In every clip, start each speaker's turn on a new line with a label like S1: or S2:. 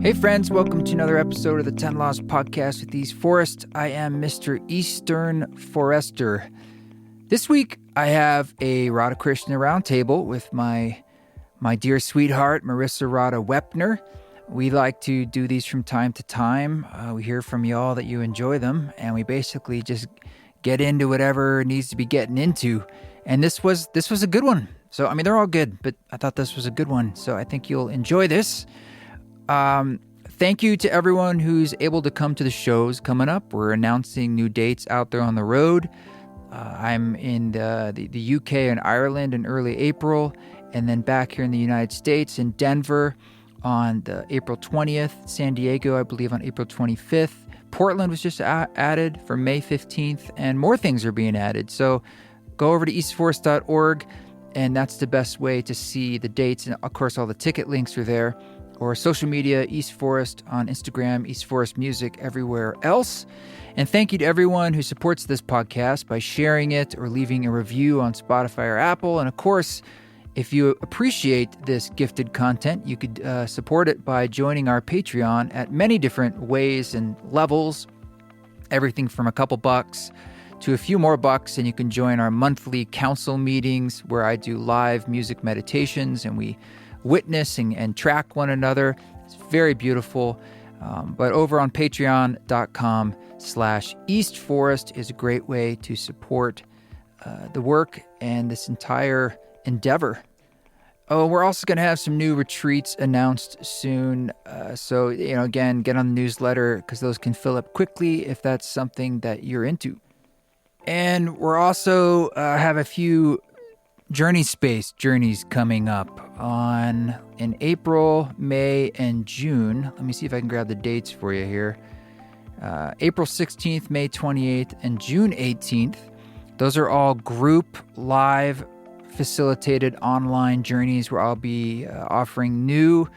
S1: Hey friends, welcome to another episode of the 10 Laws Podcast with East Forest. I am Mr. Eastern Forester. This week I have a Radha Krishna Roundtable with my dear sweetheart, Marissa Radha Wepner. We like to do these from time to time. We hear from y'all that you enjoy them, and we basically just get into whatever needs to be getting into. And this was a good one. So, I mean, they're all good, but I thought this was a good one. So I think you'll enjoy this. Thank you to everyone who's able to come to the shows coming up. We're announcing new dates out there on the road. I'm in the UK and Ireland in early April, and then back here in the United States in Denver on the April 20th, San Diego, I believe, on April 25th. Portland was just added for May 15th, and more things are being added. So go over to eastforest.org, and that's the best way to see the dates. And of course, all the ticket links are there. Or social media, East Forest on Instagram, East Forest Music everywhere else. And thank you to everyone who supports this podcast by sharing it or leaving a review on Spotify or Apple. And of course, if you appreciate this gifted content, you could support it by joining our Patreon at many different ways and levels. Everything from a couple bucks to a few more bucks. And you can join our monthly council meetings where I do live music meditations and we witness and track one another. It's very beautiful. But over on patreon.com/East Forest is a great way to support the work and this entire endeavor. Oh, we're also going to have some new retreats announced soon. So, again, get on the newsletter because those can fill up quickly if that's something that you're into. And we're also have a few Journey Space journeys coming up in April, May, and June. Let me see if I can grab the dates for you here. April 16th, May 28th, and June 18th. Those are all group, live, facilitated online journeys where I'll be offering new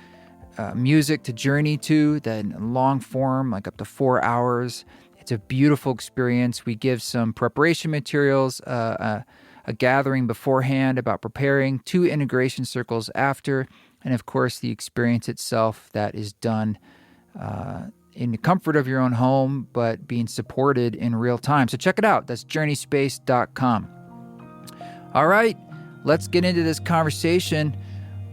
S1: music to journey to, then long form, like up to 4 hours. It's a beautiful experience. We give some preparation materials, a gathering beforehand about preparing, 2 integration circles after, and of course the experience itself that is done in the comfort of your own home, but being supported in real time. So check it out. That's journeyspace.com. All right, let's get into this conversation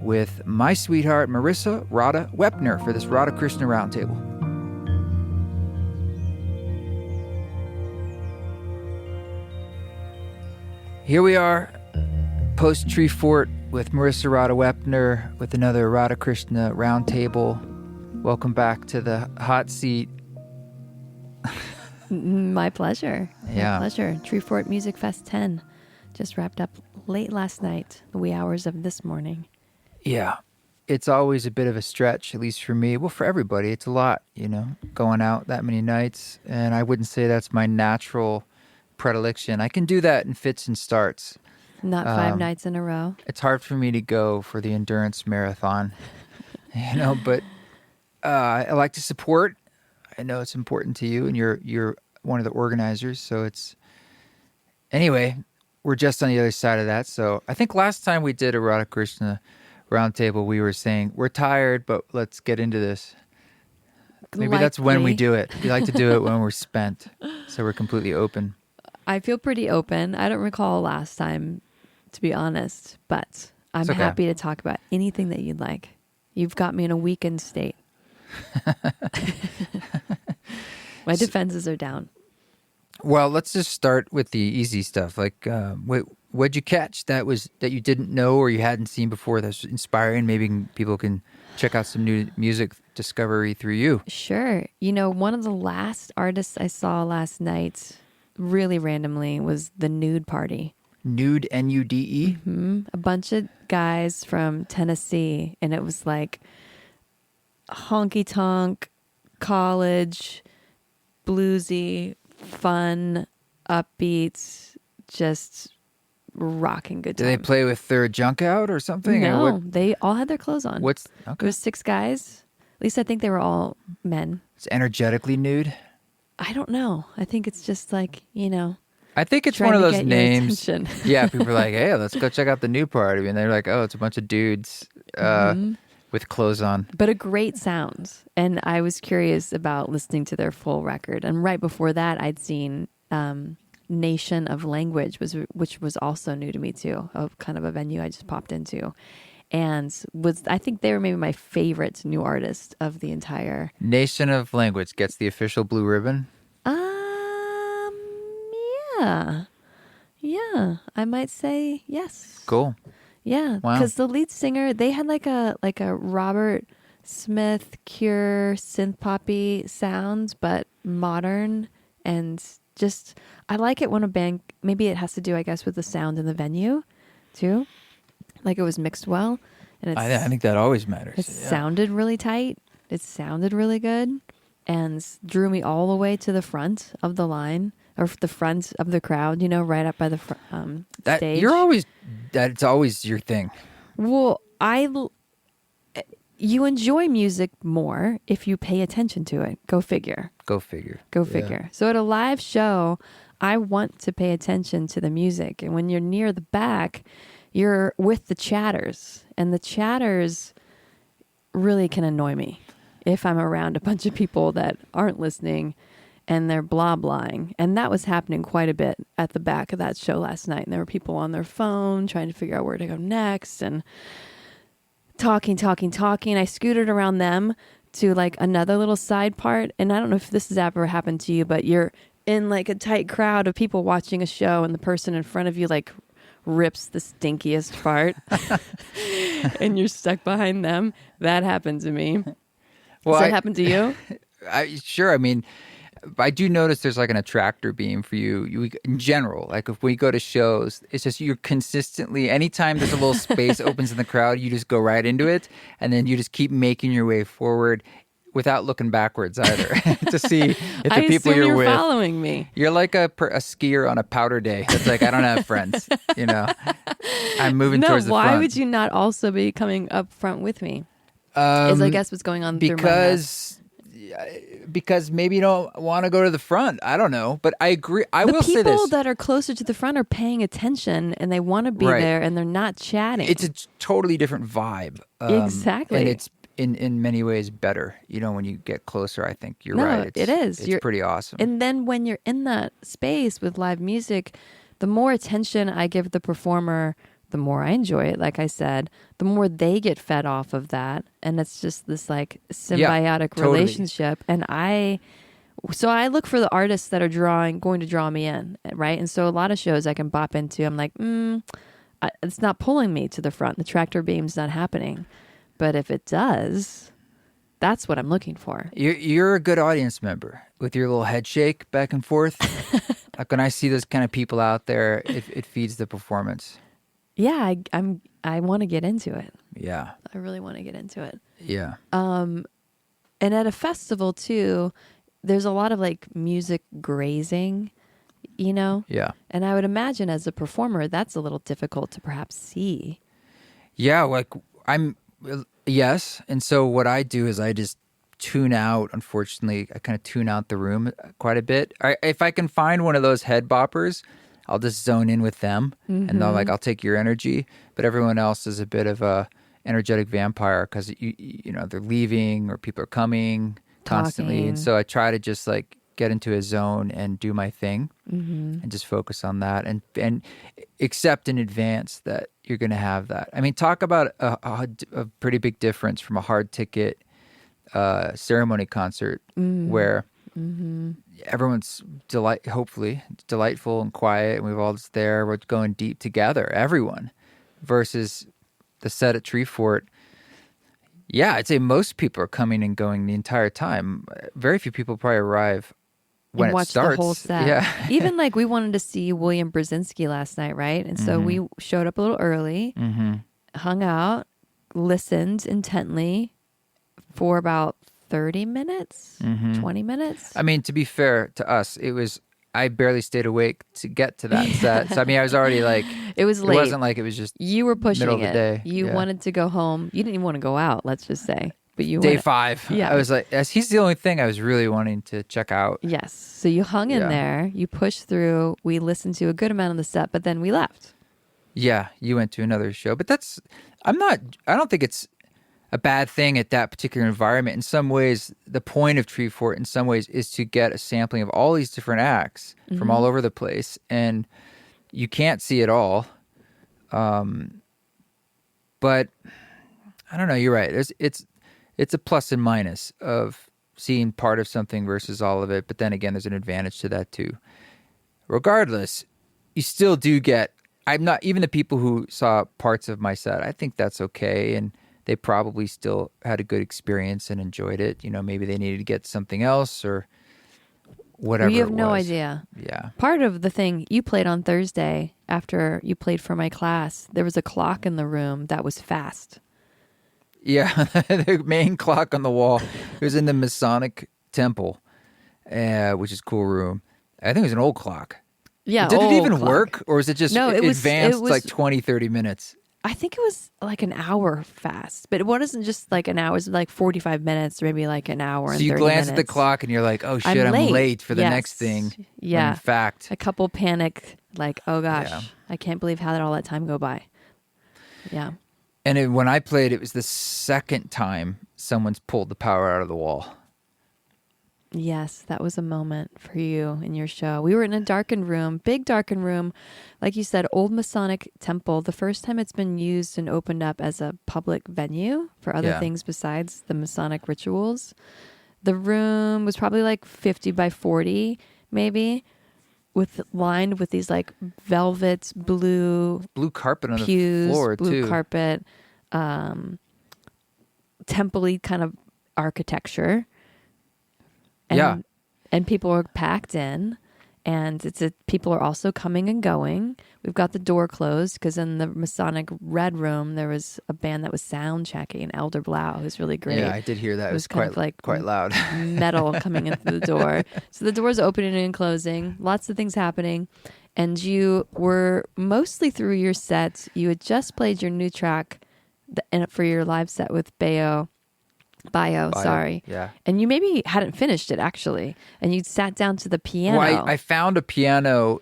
S1: with my sweetheart, Marissa Radha Wepner, for this Radha Krishna Roundtable. Here we are, post Tree Fort with Marissa Radha Wepner with another Radha Krishna Roundtable. Welcome back to the hot seat.
S2: My pleasure.
S1: Yeah.
S2: My pleasure. Tree Fort Music Fest 10 just wrapped up late last night, the wee hours of this morning.
S1: Yeah. It's always a bit of a stretch, at least for me. Well, for everybody, it's a lot, going out that many nights. And I wouldn't say that's my natural predilection. I can do that in fits and starts.
S2: Not 5 nights in a row.
S1: It's hard for me to go for the endurance marathon, but I like to support. I know it's important to you, and you're one of the organizers. So anyway, we're just on the other side of that. So I think last time we did a Radha Krishna Roundtable, we were saying we're tired, but let's get into this. Maybe that's when we do it. We like to do it when we're spent, so we're completely open.
S2: I feel pretty open. I don't recall last time, to be honest, but I'm happy to talk about anything that you'd like. You've got me in a weakened state. My defenses are down.
S1: Well, let's just start with the easy stuff. Like, what'd you catch that you didn't know or you hadn't seen before that's inspiring? Maybe people can check out some new music discovery through you.
S2: Sure. One of the last artists I saw last night, really randomly, was the Nude Party.
S1: Nude, N-U-D-E?
S2: Mm-hmm. A bunch of guys from Tennessee, and it was like honky-tonk, college, bluesy, fun, upbeat, just rocking good times.
S1: Did they play with their junk out or something?
S2: No, they all had their clothes on.
S1: Okay.
S2: It was 6 guys. At least I think they were all men.
S1: It's energetically nude?
S2: I don't know. I think it's just like,
S1: I think it's one of those names.
S2: Attention.
S1: Yeah, people are like, hey, let's go check out the New Party. And they're like, oh, it's a bunch of dudes. with clothes on.
S2: But a great sound. And I was curious about listening to their full record. And right before that, I'd seen Nation of Language, which was also new to me too, of kind of a venue I just popped into. And I think they were maybe my favorite new artist of the entire.
S1: Nation of Language gets the official blue ribbon.
S2: Yeah, I might say yes.
S1: Cool.
S2: Yeah,
S1: Wow.
S2: because the lead singer, they had like a Robert Smith Cure synth poppy sound, but modern, and just I like it when a band, maybe it has to do, I guess, with the sound in the venue too. Like it was mixed well, and
S1: I think that always matters.
S2: It sounded really tight. It sounded really good, and drew me all the way to the front of the line. Or the front of the crowd, right up by the stage.
S1: That's always your thing.
S2: Well, you enjoy music more if you pay attention to it. Go figure.
S1: Yeah.
S2: So at a live show, I want to pay attention to the music. And when you're near the back, you're with the chatters. And the chatters really can annoy me if I'm around a bunch of people that aren't listening and they're blah-blahing. And that was happening quite a bit at the back of that show last night. And there were people on their phone trying to figure out where to go next and talking. I scooted around them to like another little side part. And I don't know if this has ever happened to you, but you're in like a tight crowd of people watching a show and the person in front of you like rips the stinkiest part and you're stuck behind them. That happened to me. Does that happen to you?
S1: Sure. I mean, I do notice there's like an attractor beam for you in general. Like if we go to shows, it's just you're consistently, anytime there's a little space opens in the crowd, you just go right into it. And then you just keep making your way forward without looking backwards either to see if the people you're with.
S2: Following me.
S1: You're like a skier on a powder day. It's like, I don't have friends, I'm moving towards the front.
S2: Why would you not also be coming up front with me? Is I guess what's going on through my head.
S1: Because maybe you don't want to go to the front. I don't know. But I agree. I will say this.
S2: The people that are closer to the front are paying attention and they want to be there and they're not chatting.
S1: It's a totally different vibe.
S2: Exactly.
S1: And it's in many ways better. When you get closer, I think you're right.
S2: It is.
S1: It's pretty awesome.
S2: And then when you're in that space with live music, the more attention I give the performer, the more I enjoy it, like I said, the more they get fed off of that. And it's just this like symbiotic relationship. And I look for the artists that are going to draw me in, right? And so a lot of shows I can bop into, I'm like, it's not pulling me to the front. The tractor beam's not happening. But if it does, that's what I'm looking for.
S1: You're a good audience member with your little head shake back and forth. Like when I see those kind of people out there, it feeds the performance.
S2: Yeah, I want to get into it.
S1: Yeah.
S2: I really want to get into it.
S1: Yeah.
S2: And at a festival too, there's a lot of like music grazing,
S1: Yeah.
S2: And I would imagine as a performer, that's a little difficult to perhaps see.
S1: Yeah, like yes. And so what I do is I just tune out, unfortunately, I kind of tune out the room quite a bit. If I can find one of those head boppers, I'll just zone in with them and I'll take your energy. But everyone else is a bit of a energetic vampire because they're leaving or people are coming constantly. And so I try to just like get into a zone and do my thing and just focus on that and accept in advance that you're going to have that. I mean, talk about a pretty big difference from a hard ticket ceremony concert where everyone's hopefully delightful and quiet, and we're all just there. We're going deep together, everyone, versus the set at Treefort. Yeah, I'd say most people are coming and going the entire time. Very few people probably arrive when
S2: and
S1: it starts.
S2: The whole set.
S1: Yeah,
S2: even like we wanted to see William Brzezinski last night, right? And so we showed up a little early, hung out, listened intently for about 30 minutes, 20 minutes.
S1: I mean, to be fair to us, I barely stayed awake to get to that set. So, I mean, I was already like...
S2: It was late.
S1: It wasn't like it was just
S2: you were pushing
S1: middle of the day.
S2: You wanted to go home. You didn't even want to go out, let's just say. But you
S1: Day 5.
S2: Yeah.
S1: I was like, he's the only thing I was really wanting to check out.
S2: Yes. So you hung in there. You pushed through. We listened to a good amount of the set, but then we left.
S1: Yeah, you went to another show. But I don't think it's... a bad thing at that particular environment. In some ways, the point of Tree Fort in some ways is to get a sampling of all these different acts from all over the place. And you can't see it all. But I don't know, you're right. It's a plus and minus of seeing part of something versus all of it. But then again, there's an advantage to that too. Regardless, you still do get, I'm not, even the people who saw parts of my set, I think that's okay. And they probably still had a good experience and enjoyed it. You know, maybe they needed to get something else or whatever.
S2: You have
S1: it
S2: no
S1: was.
S2: idea.
S1: Yeah.
S2: Part of the thing, you played on Thursday after you played for my class. There was a clock in the room that was fast.
S1: Yeah, the main clock on the wall. It was in the Masonic temple, which is a cool room. I think it was an old clock.
S2: Yeah,
S1: Did it even
S2: clock.
S1: work? Or was it just advanced like 20, 30 minutes?
S2: I think it was like an hour fast, but it wasn't just like an hour. It was like 45 minutes, or maybe like an hour and 30 minutes.
S1: So you glance at the clock and you're like, oh shit, I'm late for the next thing.
S2: Yeah.
S1: When in fact.
S2: A couple panic, like, oh gosh,
S1: Yeah.
S2: I can't believe how did all that time go by. Yeah.
S1: And when I played, it was the second time someone's pulled the power out of the wall.
S2: Yes, that was a moment for you in your show. We were in a darkened room, big darkened room. Like you said, old Masonic temple. The first time it's been used and opened up as a public venue for other things besides the Masonic rituals. The room was probably like 50 by 40, maybe, lined with these like velvet blue
S1: carpet on
S2: pews,
S1: the floor,
S2: blue
S1: too.
S2: carpet, temple-y kind of architecture. And, and people are packed in, and people are also coming and going. We've got the door closed because in the Masonic Red Room there was a band that was sound checking, Elder Blau, who's really great.
S1: Yeah, I did hear that. It was
S2: kind of like
S1: quite loud.
S2: Metal coming in through the door. So the door's opening and closing. Lots of things happening, and you were mostly through your set. You had just played your new track for your live set with Bio, sorry.
S1: Yeah.
S2: And you maybe hadn't finished it, actually. And you sat down to the piano.
S1: Well, I found a piano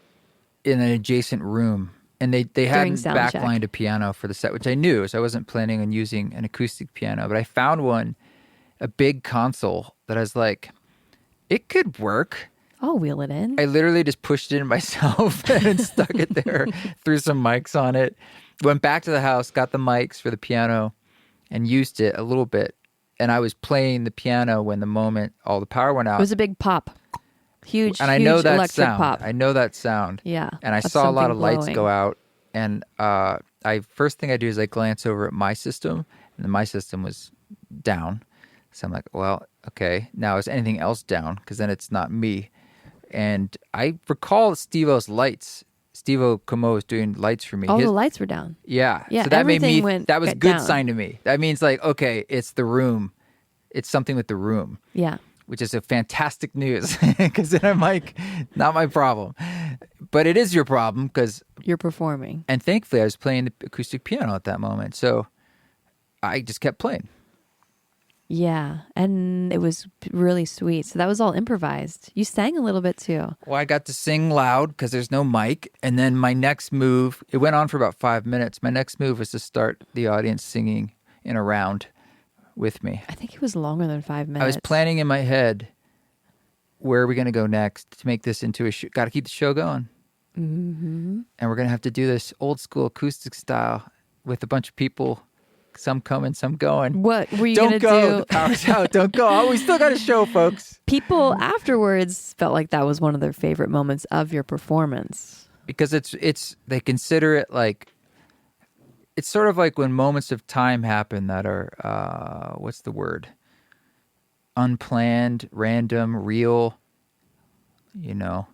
S1: in an adjacent room, and they hadn't backlined a piano for the set, which I knew, so I wasn't planning on using an acoustic piano. But I found one, a big console, that I was like, it could work.
S2: I'll wheel it in.
S1: I literally just pushed it in myself and stuck it there, threw some mics on it, went back to the house, got the mics for the piano, and used it a little bit. And I was playing the piano when the moment all the power went out.
S2: It was a big pop. Huge,
S1: and I know that
S2: electric
S1: sound.
S2: pop.
S1: I know that sound.
S2: Yeah.
S1: And I saw a lot of lights go out. And first thing I do is I glance over at my system, and my system was down. So I'm like, well, okay. Now is anything else down? Because then it's not me. And I recall Steve-O's lights. Steve-O Como was doing lights for me.
S2: All the lights were down.
S1: Yeah.
S2: Yeah.
S1: So that made me, that was a good
S2: down.
S1: sign to me. That means like, okay, it's the room. It's something with the room.
S2: Yeah.
S1: Which is a fantastic news, because then I'm like, not my problem. But it is your problem because
S2: you're performing.
S1: And thankfully I was playing the acoustic piano at that moment. So I just kept playing.
S2: Yeah, and it was really sweet. So that was all improvised. You sang a little bit too.
S1: Well, I got to sing loud because there's no mic. And then my next move, it went on for about 5 minutes. My next move was to start the audience singing in a round with me.
S2: I think it was longer than 5 minutes.
S1: I was planning in my head, where are we going to go next to make this into a show? Got to keep the show going.
S2: Mm-hmm.
S1: And we're going to have to do this old school acoustic style with a bunch of people. Some coming, some going.
S2: What were you going to do?
S1: Don't go. The power's out. Don't go. Oh, we still got a show, folks.
S2: People afterwards felt like that was one of their favorite moments of your performance.
S1: Because it's they consider it like, it's sort of like when moments of time happen that are, what's the word? Unplanned, random, real. You know,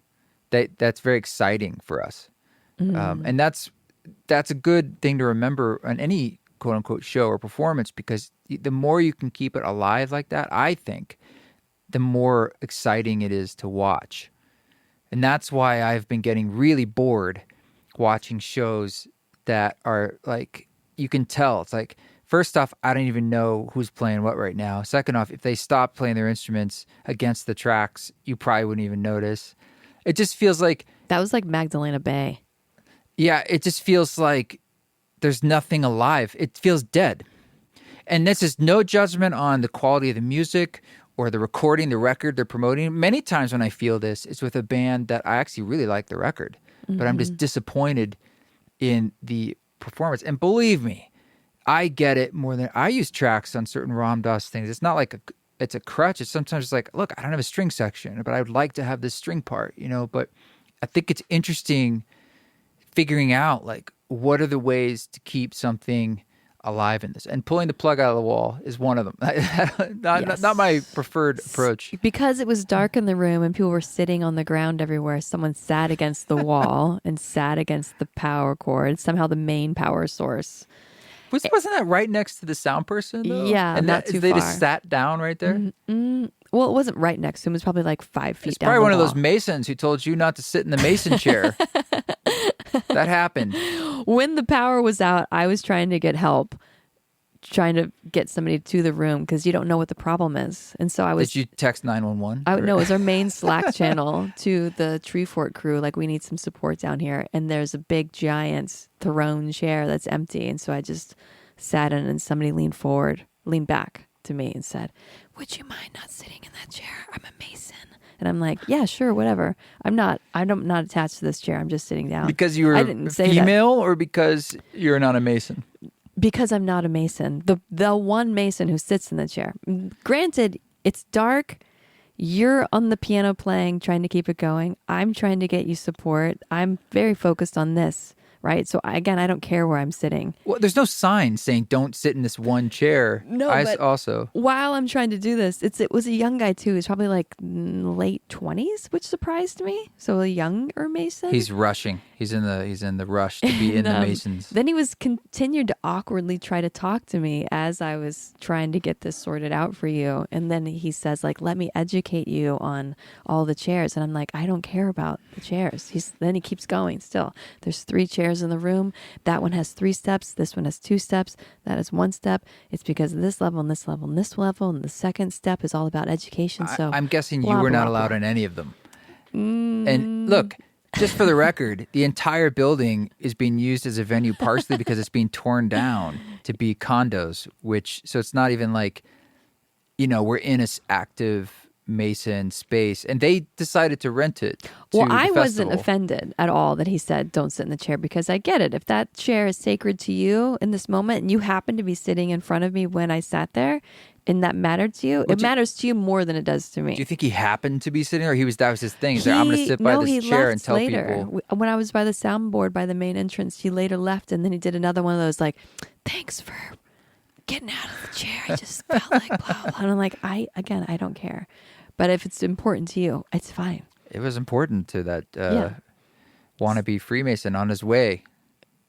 S1: that's very exciting for us. Mm. And that's a good thing to remember on any quote unquote show or performance, because the more you can keep it alive like that, I think, the more exciting it is to watch. And that's why I've been getting really bored watching shows that are like, you can tell. It's like, first off, I don't even know who's playing what right now. Second off, if they stop playing their instruments against the tracks, you probably wouldn't even notice. It just feels like...
S2: That was like Magdalena Bay. Yeah,
S1: it just feels like there's nothing alive. It feels dead. And this is no judgment on the quality of the music or the recording, the record they're promoting. Many times when I feel this, it's with a band that I actually really like the record, but I'm just disappointed in the performance. And believe me, I get it more than I use tracks on certain Ram Dass things. It's not like it's a crutch. It's sometimes it's like, look, I don't have a string section, but I would like to have this string part, But I think it's interesting figuring out like what are the ways to keep something alive in this, and pulling the plug out of the wall is one of them. Not my preferred approach.
S2: Because it was dark in the room and people were sitting on the ground everywhere, someone sat against the wall and sat against the power cord, somehow the main power source.
S1: Wasn't that right next to the sound person, though?
S2: Yeah,
S1: and
S2: not too
S1: they
S2: far.
S1: just sat down right there?
S2: Well, it wasn't right next to him. It was probably like 5 feet
S1: It's
S2: down
S1: probably
S2: the
S1: one of
S2: wall.
S1: those masons who told you not to sit in the mason chair. That happened.
S2: When the power was out, I was trying to get help, trying to get somebody to the room because you don't know what the problem is. And so I was...
S1: Did you text 911?
S2: No, it was our main Slack channel to the Tree Fort crew. Like, we need some support down here. And there's a big, giant throne chair that's empty. And so I just sat in and somebody leaned back to me and said, would you mind not sitting in that chair? I'm a mason. And I'm like, yeah, sure, whatever. I'm not attached to this chair. I'm just sitting down.
S1: Because you were female or because you're not a mason?
S2: Because I'm not a mason. The one mason who sits in the chair. Granted, it's dark. You're on the piano playing, trying to keep it going. I'm trying to get you support. I'm very focused on this, right? So again, I don't care where I'm sitting.
S1: Well, there's no sign saying don't sit in this one chair.
S2: No, but
S1: also.
S2: While I'm trying to do this, it was a young guy too. He's probably like late 20s, which surprised me. So a younger mason.
S1: He's rushing. He's in the rush to be in the masons.
S2: Then he continued to awkwardly try to talk to me as I was trying to get this sorted out for you. And then he says, like, let me educate you on all the chairs. And I'm like, I don't care about the chairs. Then he keeps going still. There's 3 chairs in the room. That one has 3 steps. This one has 2 steps. That is 1 step. It's because of this level and this level and this level. And the second step is all about education. So
S1: I'm guessing you were not allowed on any of them. And look, just for the record, the entire building is being used as a venue partially because it's being torn down to be condos, so it's not even like, we're in this active Mason space, and they decided to rent it.
S2: Well, I wasn't offended at all that he said don't sit in the chair, because I get it. If that chair is sacred to you in this moment and you happen to be sitting in front of me when I sat there and that mattered to you, it matters to you more than it does to me.
S1: Do you think he happened to be sitting there, or that was his thing? He's like, I'm going to sit by this chair and tell people.
S2: When I was by the soundboard by the main entrance, he later left, and then he did another one of those like, thanks for getting out of the chair. I just felt like blah, blah. And I'm like, I don't care. But if it's important to you, it's fine.
S1: It was important to that wannabe Freemason on his way,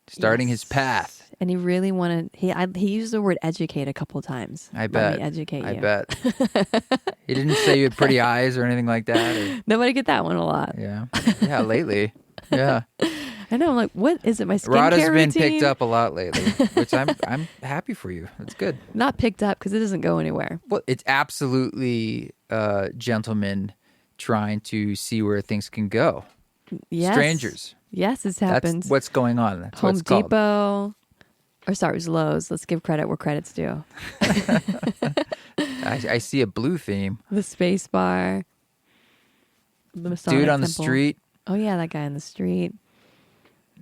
S1: starting his path.
S2: And he really wanted, he used the word educate a couple of times.
S1: I bet.
S2: Let me educate you.
S1: I bet. He didn't say you had pretty eyes or anything like that.
S2: Nobody get that one a lot.
S1: Yeah. Yeah, lately. Yeah.
S2: I know. I'm like, what is it? My skincare
S1: Radha's been
S2: routine?
S1: picked up a lot lately, which I'm happy for you. That's good.
S2: Not picked up because it doesn't go anywhere.
S1: Well, it's absolutely gentlemen trying to see where things can go.
S2: Yes.
S1: Strangers.
S2: Yes, it's happened.
S1: That's what's going on. That's
S2: Home
S1: what it's called.
S2: Depot. Or sorry, it was Lowe's. Let's give credit where credit's due.
S1: I see a blue theme.
S2: The Space Bar. The Masonic
S1: Dude on the
S2: Temple.
S1: street.
S2: Oh, yeah, that guy on the street.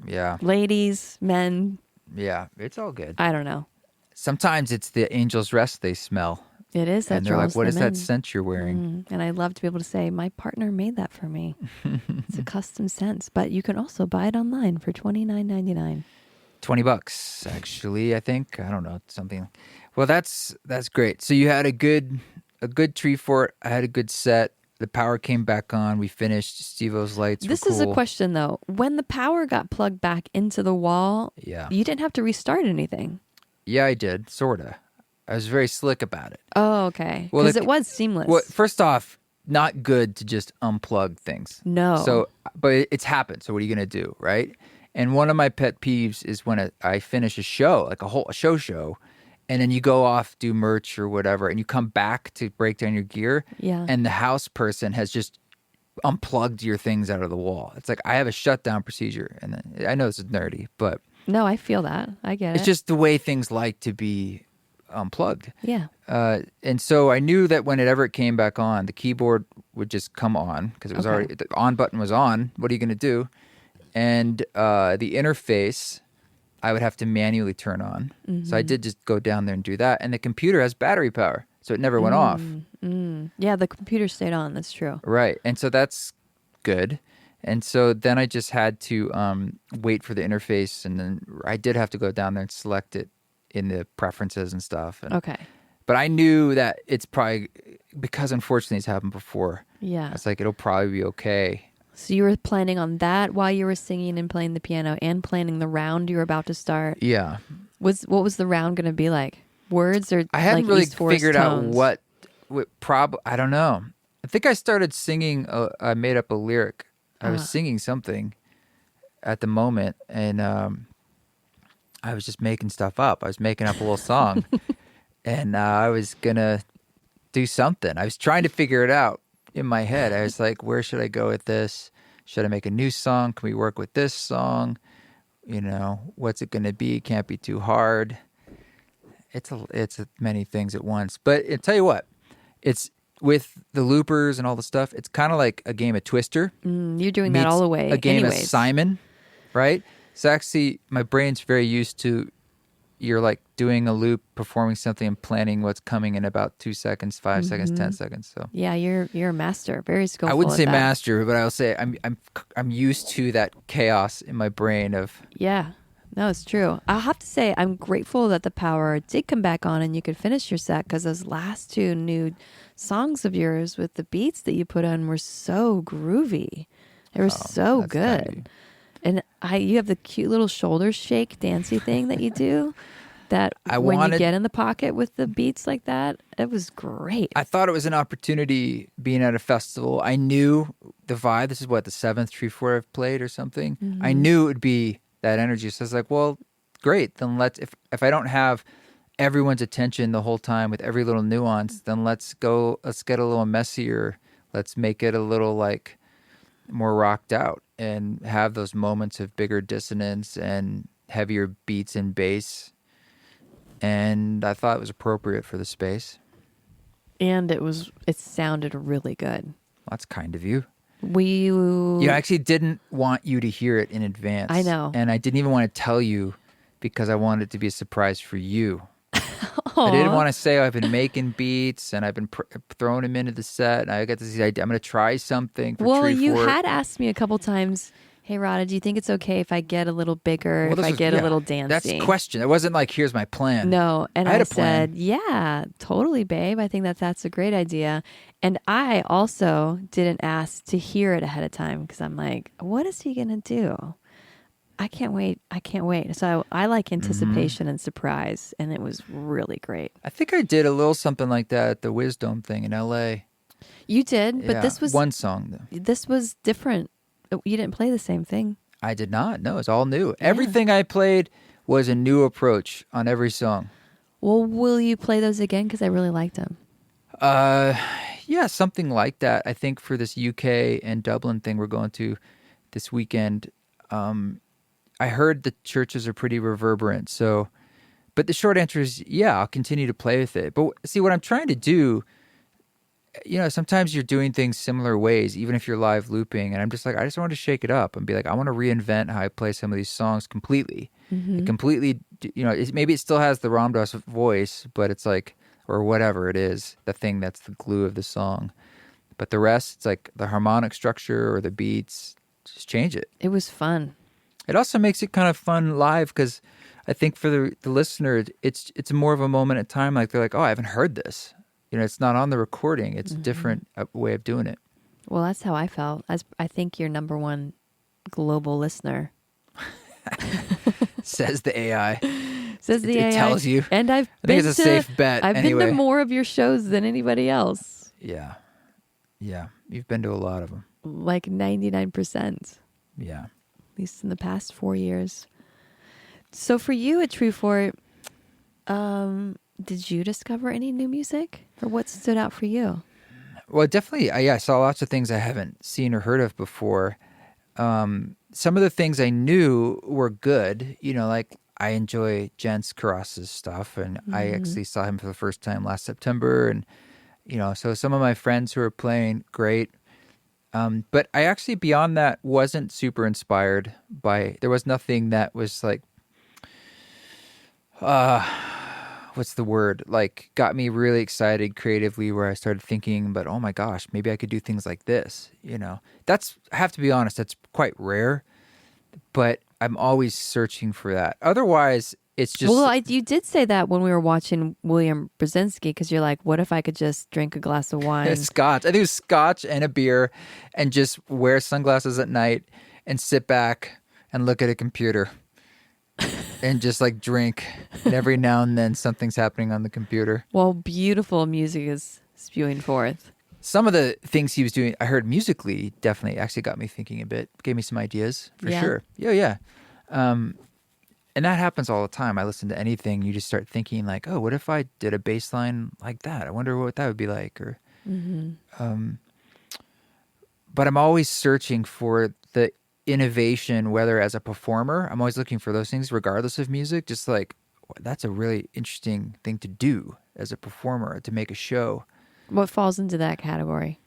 S1: Yeah.
S2: Ladies, men.
S1: Yeah, it's all good.
S2: I don't know.
S1: Sometimes it's the angel's rest they smell.
S2: It is. That
S1: and they're like,
S2: draws
S1: what is
S2: them in.
S1: that scent you're wearing?
S2: And I love to be able to say, my partner made that for me. It's a custom scent. But you can also buy it online for $29.99.
S1: $20, actually, I think. I don't know, something. Well, that's great. So you had a good tree fort. I had a good set. The power came back on. We finished. Steve-O's lights
S2: This
S1: were cool.
S2: is a question, though. When the power got plugged back into the wall, you didn't have to restart anything. Yeah,
S1: I did, sort of. I was very slick about it.
S2: Oh, okay. Because it was seamless.
S1: Well, first off, not good to just unplug things.
S2: No.
S1: So, but it's happened. So what are you going to do, right? And one of my pet peeves is when I finish a show, like a show, and then you go off, do merch or whatever, and you come back to break down your gear, and the house person has just unplugged your things out of the wall. It's like, I have a shutdown procedure. And then, I know this is nerdy, but...
S2: No, I feel that. I get it.
S1: It's just the way things like to be unplugged.
S2: Yeah.
S1: And so I knew that whenever it came back on, the keyboard would just come on because it was already, the on button was on. What are you going to do? And the interface, I would have to manually turn on. So I did just go down there and do that. And the computer has battery power, so it never went off.
S2: Yeah, the computer stayed on. That's true.
S1: Right. And so that's good. And so then I just had to wait for the interface, and then I did have to go down there and select it in the preferences and stuff. And,
S2: Okay.
S1: But I knew that it's probably, because unfortunately it's happened before.
S2: Yeah.
S1: It's like, it'll probably be okay.
S2: So you were planning on that while you were singing and playing the piano and planning the round you were about to start?
S1: Yeah.
S2: What was the round going to be like? Words or
S1: I hadn't
S2: like
S1: really
S2: East Forest
S1: figured
S2: tones?
S1: out I don't know. I think I started singing, I made up a lyric. I was singing something at the moment, and I was just making stuff up. I was making up a little song, and I was going to do something. I was trying to figure it out in my head. I was like, where should I go with this? Should I make a new song? Can we work with this song? You know, what's it going to be? Can't be too hard. It's many things at once. But I'll tell you what, it's with the loopers and all the stuff, it's kind of like a game of Twister.
S2: You're doing that all the way.
S1: A game
S2: anyways.
S1: of Simon, right? So actually, my brain's very used to, you're like doing a loop, performing something, and planning what's coming in about 2 seconds, 5 seconds, 10 seconds. So
S2: Yeah, you're a master. Very skillful.
S1: I wouldn't
S2: at
S1: say
S2: that.
S1: master, but I'll say I'm used to that chaos in my brain of.
S2: Yeah. No, it's true. I'll have to say I'm grateful that the power did come back on and you could finish your set, because those last two new songs of yours with the beats that you put on were so groovy. They were so
S1: that's kind of you.
S2: good. And you have the cute little shoulder shake dancey thing that you do. That when you get in the pocket with the beats like that, it was great.
S1: I thought it was an opportunity being at a festival. I knew the vibe. This is what, the 7th True4 I've played or something. I knew it would be that energy. So I was like, well, great. Then if I don't have everyone's attention the whole time with every little nuance, then let's get a little messier. Let's make it a little like more rocked out and have those moments of bigger dissonance and heavier beats and bass. And I thought it was appropriate for the space.
S2: And it sounded really good.
S1: That's kind of you.
S2: I
S1: actually didn't want you to hear it in advance.
S2: I know.
S1: And I didn't even want to tell you because I wanted it to be a surprise for you. I didn't want to say, I've been making beats and I've been throwing them into the set. And I got this idea. I'm going to try something for
S2: Well,
S1: Tree
S2: you
S1: Fort.
S2: had asked me a couple times, hey, Radha, do you think it's okay if I get a little bigger, if I get a little dancey?
S1: That's the question. It wasn't like, here's my plan.
S2: No. And
S1: I had
S2: I
S1: a plan.
S2: said, yeah, totally, babe. I think that's a great idea. And I also didn't ask to hear it ahead of time because I'm like, what is he going to do? I can't wait. So I like anticipation and surprise, and it was really great.
S1: I think I did a little something like that at the Wisdom thing in L.A.
S2: You did, but
S1: Yeah,
S2: this was
S1: one song, though.
S2: This was different. You didn't play the same thing.
S1: I did not. No, it's all new. Everything I played was a new approach on every song.
S2: Well, will you play those again? Because I really liked them.
S1: Yeah, something like that. I think for this UK and Dublin thing we're going to this weekend, I heard the churches are pretty reverberant. So, but the short answer is, yeah, I'll continue to play with it. But see, what I'm trying to do, sometimes you're doing things similar ways, even if you're live looping. And I'm just like, I just want to shake it up and be like, I want to reinvent how I play some of these songs completely. And completely, maybe it still has the Ram Dass voice, but it's like, or whatever it is, the thing that's the glue of the song. But the rest, it's like the harmonic structure or the beats, just change it.
S2: It was fun.
S1: It also makes it kind of fun live because I think for the listener, it's more of a moment in time. Like they're like, oh, I haven't heard this. It's not on the recording. It's a different way of doing it.
S2: Well, that's how I felt. I think you're number one global listener.
S1: Says the AI.
S2: Says the AI.
S1: It tells you.
S2: And I
S1: think it's a safe bet.
S2: I've been to more of your shows than anybody else.
S1: Yeah. You've been to a lot of them.
S2: Like 99%.
S1: Yeah.
S2: At least in the past 4 years. So for you at True Fort, did you discover any new music? Or what stood out for you?
S1: Well, definitely, I saw lots of things I haven't seen or heard of before. Some of the things I knew were good. Like I enjoy Jens Karas's stuff, and I actually saw him for the first time last September, and so some of my friends who are playing, great. But I actually, beyond that, wasn't super inspired by. There was nothing that was like, what's the word? Like, got me really excited creatively, where I started thinking, but oh my gosh, maybe I could do things like this. That's, I have to be honest, that's quite rare. But I'm always searching for that. Otherwise, it's just...
S2: Well, you did say that when we were watching William Brzezinski, because you're like, what if I could just drink a glass of wine?
S1: Scotch. I think it was scotch and a beer, and just wear sunglasses at night and sit back and look at a computer and just like drink. And every now and then something's happening on the computer.
S2: Well, beautiful music is spewing forth.
S1: Some of the things he was doing, I heard musically, definitely actually got me thinking a bit. Gave me some ideas, for sure. Yeah. And that happens all the time. I listen to anything, you just start thinking like, oh, what if I did a bass line like that? I wonder what that would be like. Or, but I'm always searching for the innovation, whether as a performer, I'm always looking for those things, regardless of music. Just like, that's a really interesting thing to do as a performer, to make a show.
S2: What falls into that category?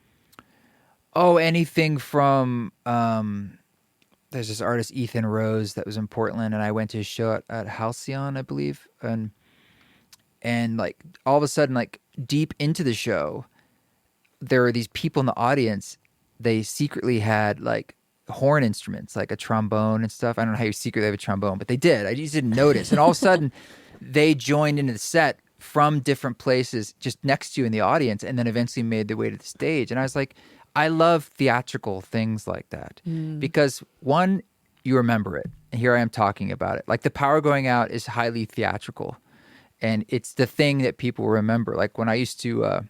S1: Oh, anything from, there's this artist, Ethan Rose, that was in Portland, and I went to his show at Halcyon, I believe. And like, all of a sudden, like, deep into the show, there are these people in the audience, they secretly had like horn instruments, like a trombone and stuff. I don't know how you secretly have a trombone, but they did. I just didn't notice. And all of a sudden, they joined into the set from different places just next to you in the audience, and then eventually made their way to the stage. And I was like, I love theatrical things like that because, one, you remember it. And here I am talking about it. Like, the power going out is highly theatrical, and it's the thing that people remember. Like, when I used to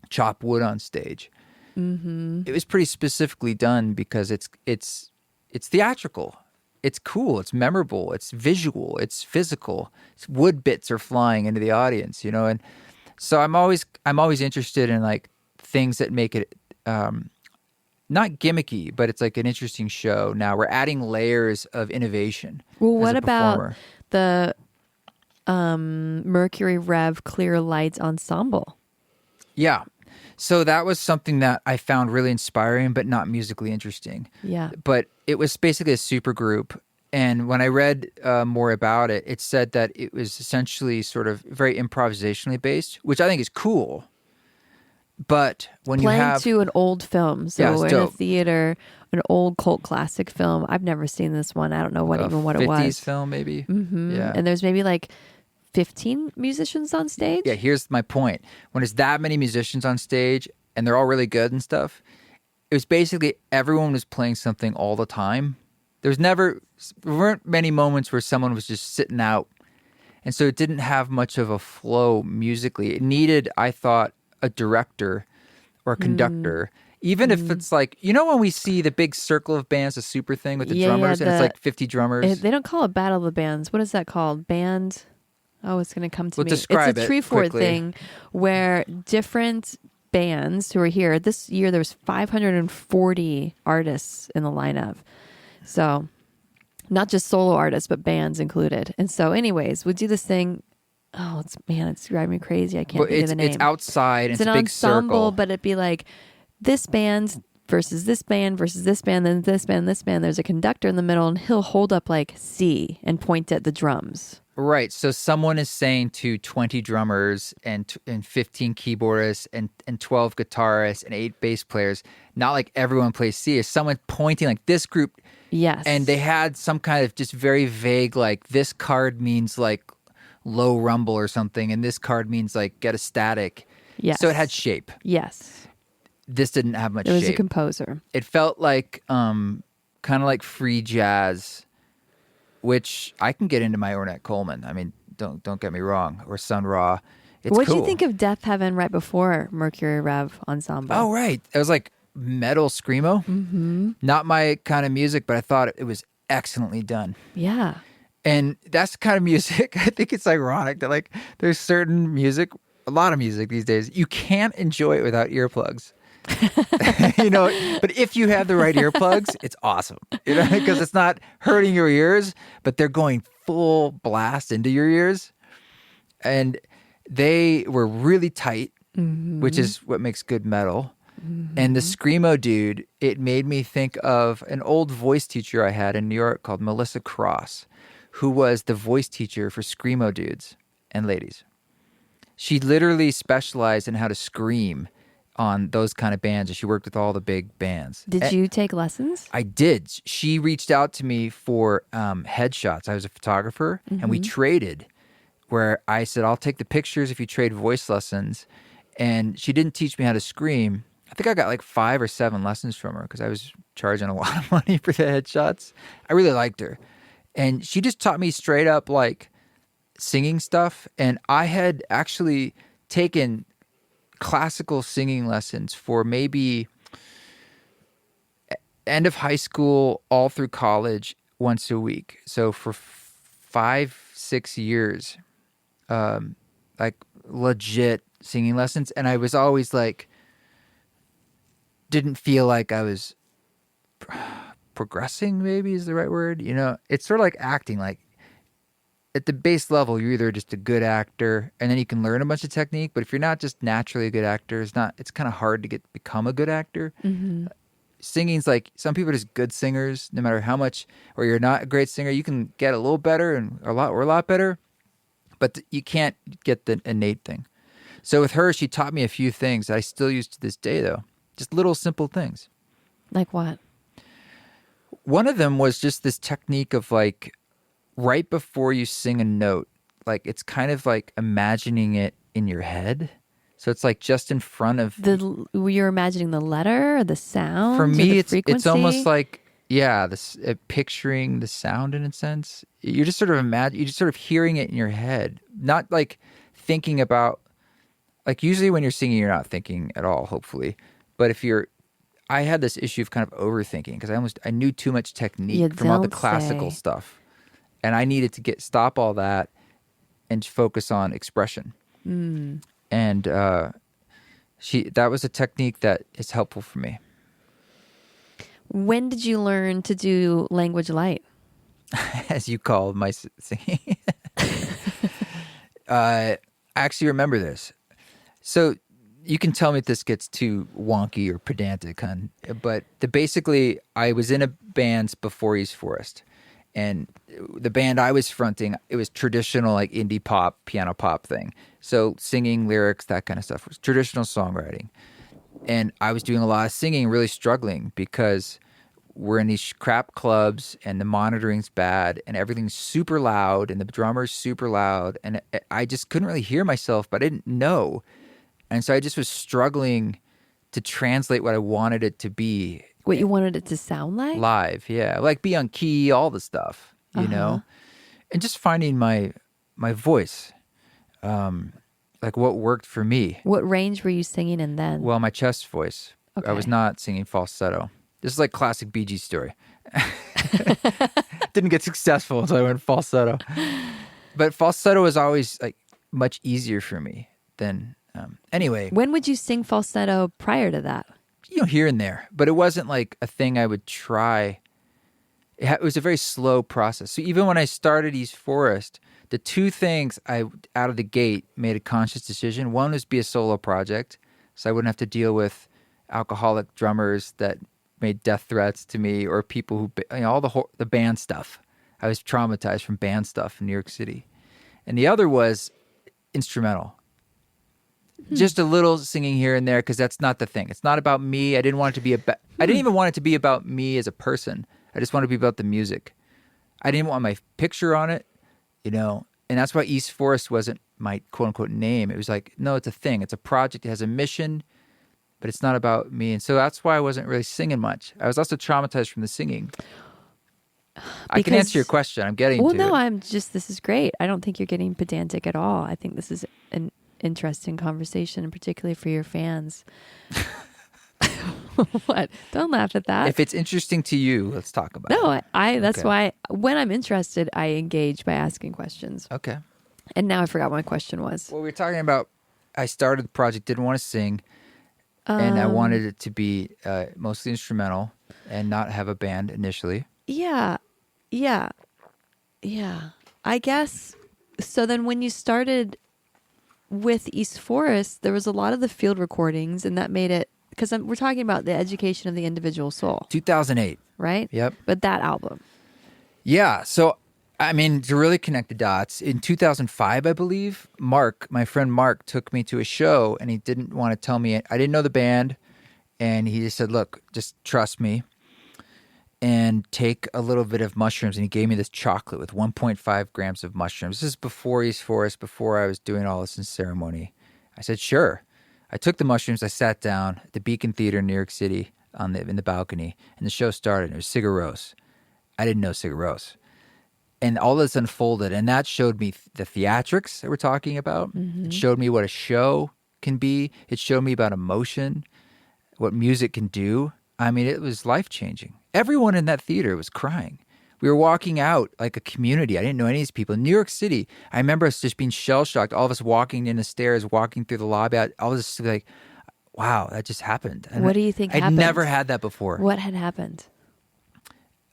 S1: chop wood on stage, it was pretty specifically done because it's theatrical. It's cool. It's memorable. It's visual. It's physical. Wood bits are flying into the audience, and so I'm always interested in like things that make it not gimmicky, but it's like an interesting show. Now we're adding layers of innovation.
S2: Well, what about the Mercury Rev Clear Lights Ensemble?
S1: Yeah. So that was something that I found really inspiring, but not musically interesting.
S2: Yeah.
S1: But it was basically a super group. And when I read more about it, it said that it was essentially sort of very improvisationally based, which I think is cool. But when
S2: playing
S1: you have...
S2: to an old film. So
S1: it's
S2: in
S1: dope.
S2: a theater, an old cult classic film. I've never seen this one. I don't know what it was.
S1: 50s film, maybe. Yeah.
S2: And there's maybe like 15 musicians on stage?
S1: Yeah, here's my point. When it's that many musicians on stage and they're all really good and stuff, it was basically everyone was playing something all the time. There weren't many moments where someone was just sitting out. And so it didn't have much of a flow musically. It needed, I thought, a director or a conductor. Even if it's like, when we see the big circle of bands, the super thing with the drummers, and it's like 50 drummers.
S2: They don't call it Battle of the Bands. What is that called? Band? Oh, it's going to come to me.
S1: Describe
S2: it's a Treefort thing where different bands who are here. This year there was 540 artists in the lineup. So not just solo artists, but bands included. And so anyways, we do this thing. Oh, it's driving me crazy. I can't think of the name.
S1: It's outside. It's a big
S2: ensemble,
S1: circle.
S2: But it'd be like this band versus this band versus this band, then this band, this band. There's a conductor in the middle, and he'll hold up like C and point at the drums.
S1: Right. So someone is saying to 20 drummers and 15 keyboardists and 12 guitarists and 8 bass players, not like everyone plays C, is someone pointing like this group.
S2: Yes.
S1: And they had some kind of just very vague, like this card means like low rumble or something, and this card means like get a static.
S2: Yes.
S1: So it had shape.
S2: Yes.
S1: This didn't have much shape.
S2: It was a composer.
S1: It felt like kind of like free jazz, which I can get into my Ornette Coleman. I mean, don't get me wrong, or Sun Ra. It's
S2: What did
S1: cool.
S2: you think of Death Heaven right before Mercury Rev Ensemble?
S1: Oh, right. It was like metal screamo. Mm-hmm. Not my kind of music, but I thought it was excellently done.
S2: Yeah.
S1: And that's the kind of music, I think it's ironic that like there's certain music, a lot of music these days, you can't enjoy it without earplugs. But if you have the right earplugs, it's awesome, because it's not hurting your ears, but they're going full blast into your ears. And they were really tight, which is what makes good metal. And the Screamo dude, it made me think of an old voice teacher I had in New York called Melissa Cross, who was the voice teacher for Screamo dudes and ladies. She literally specialized in how to scream on those kind of bands, and she worked with all the big bands.
S2: Did you take lessons?
S1: I did. She reached out to me for headshots. I was a photographer, and we traded, where I said, I'll take the pictures if you trade voice lessons. And she didn't teach me how to scream. I think I got like 5 or 7 lessons from her because I was charging a lot of money for the headshots. I really liked her. And she just taught me straight up like singing stuff. And I had actually taken classical singing lessons for maybe end of high school all through college once a week. So for 5-6 years, like legit singing lessons. And I was always like, didn't feel like I was progressing, maybe is the right word. It's sort of like acting. Like at the base level, you're either just a good actor and then you can learn a bunch of technique. But if you're not just naturally a good actor, it's kind of hard to become a good actor. Singing's like, some people are just good singers, no matter how much, or you're not a great singer, you can get a little better and a lot better, but you can't get the innate thing. So with her, she taught me a few things that I still use to this day, though. Just little simple things.
S2: Like what?
S1: One of them was just this technique of like, right before you sing a note, like it's kind of like imagining it in your head. So it's like just in front of...
S2: You're imagining the letter or the sound?
S1: For me,
S2: it's
S1: almost like, picturing the sound in a sense. You're just sort of you're just sort of hearing it in your head. Not like thinking about... Like usually when you're singing, you're not thinking at all, hopefully. But I had this issue of kind of overthinking because I knew too much technique from all the classical stuff. And I needed to stop all that and focus on expression. And that was a technique that is helpful for me.
S2: When did you learn to do language light?
S1: As you call my singing. I actually remember this. So you can tell me if this gets too wonky or pedantic, but basically I was in a band before East Forest. And the band I was fronting, it was traditional like indie pop, piano pop thing. So singing, lyrics, that kind of stuff was traditional songwriting. And I was doing a lot of singing, really struggling because we're in these crap clubs and the monitoring's bad and everything's super loud and the drummer's super loud. And I just couldn't really hear myself, but I didn't know. And so I just was struggling to translate what I wanted it to be.
S2: What you wanted it to sound like?
S1: Live, yeah. Like be on key, all the stuff, you know? And just finding my voice, like what worked for me.
S2: What range were you singing in then?
S1: Well, my chest voice. Okay. I was not singing falsetto. This is like classic Bee Gees story. Didn't get successful until I went falsetto. But falsetto was always like much easier for me than... Anyway.
S2: When would you sing falsetto prior to that?
S1: Here and there. But it wasn't like a thing I would try. It was a very slow process. So even when I started East Forest, the two things out of the gate made a conscious decision. One was be a solo project, so I wouldn't have to deal with alcoholic drummers that made death threats to me or people who, all the band stuff. I was traumatized from band stuff in New York City. And the other was instrumental. Just a little singing here and there because that's not the thing. It's not about me. I didn't want it to be I didn't even want it to be about me as a person. I just wanted to be about the music. I didn't want my picture on it, and that's why East Forest wasn't my quote-unquote name. It was like, no, it's a thing. It's a project. It has a mission, but it's not about me. And so that's why I wasn't really singing much. I was also traumatized from the singing. I can answer your question. I'm getting to it.
S2: Well, no, this is great. I don't think you're getting pedantic at all. I think this is an interesting conversation, and particularly for your fans. What? Don't laugh at that.
S1: If it's interesting to you, let's talk about it.
S2: No, that's why when I'm interested, I engage by asking questions.
S1: Okay.
S2: And now I forgot what my question was.
S1: Well, we were talking about, I started the project, didn't want to sing. And I wanted it to be mostly instrumental and not have a band initially.
S2: Yeah. I guess. So then when you started with East Forest, there was a lot of the field recordings, and that made it, because we're talking about the education of the individual soul.
S1: 2008.
S2: Right?
S1: Yep.
S2: But that album.
S1: Yeah. So, I mean, to really connect the dots, in 2005, I believe, my friend Mark, took me to a show, and he didn't want to tell me. I didn't know the band, and he just said, look, just trust me and take a little bit of mushrooms. And he gave me this chocolate with 1.5 grams of mushrooms. This is before East Forest, before I was doing all this in ceremony. I said, sure. I took the mushrooms. I sat down at the Beacon Theater in New York City in the balcony, and the show started. It was Sigur Rós. I didn't know Sigur Rós. And all this unfolded, and that showed me the theatrics that we're talking about. It showed me what a show can be. It showed me about emotion, what music can do. I mean, it was life-changing. Everyone in that theater was crying. We were walking out like a community. I didn't know any of these people. In New York City, I remember us just being shell-shocked, all of us walking in the stairs, walking through the lobby. I was just like, wow, that just happened. And
S2: what do you think happened?
S1: I'd never had that before.
S2: What had happened?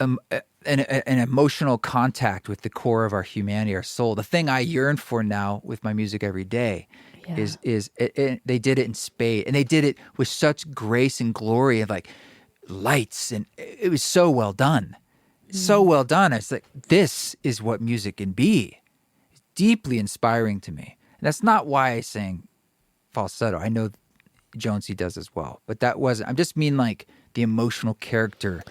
S1: An emotional contact with the core of our humanity, our soul. The thing I yearn for now with my music every day is they did it in spades, and they did it with such grace and glory and like lights, and it was so well done. So well done. It's like, this is what music can be. It's deeply inspiring to me. And that's not why I sang falsetto. I know Jonesy does as well, but that wasn't. I just mean like the emotional character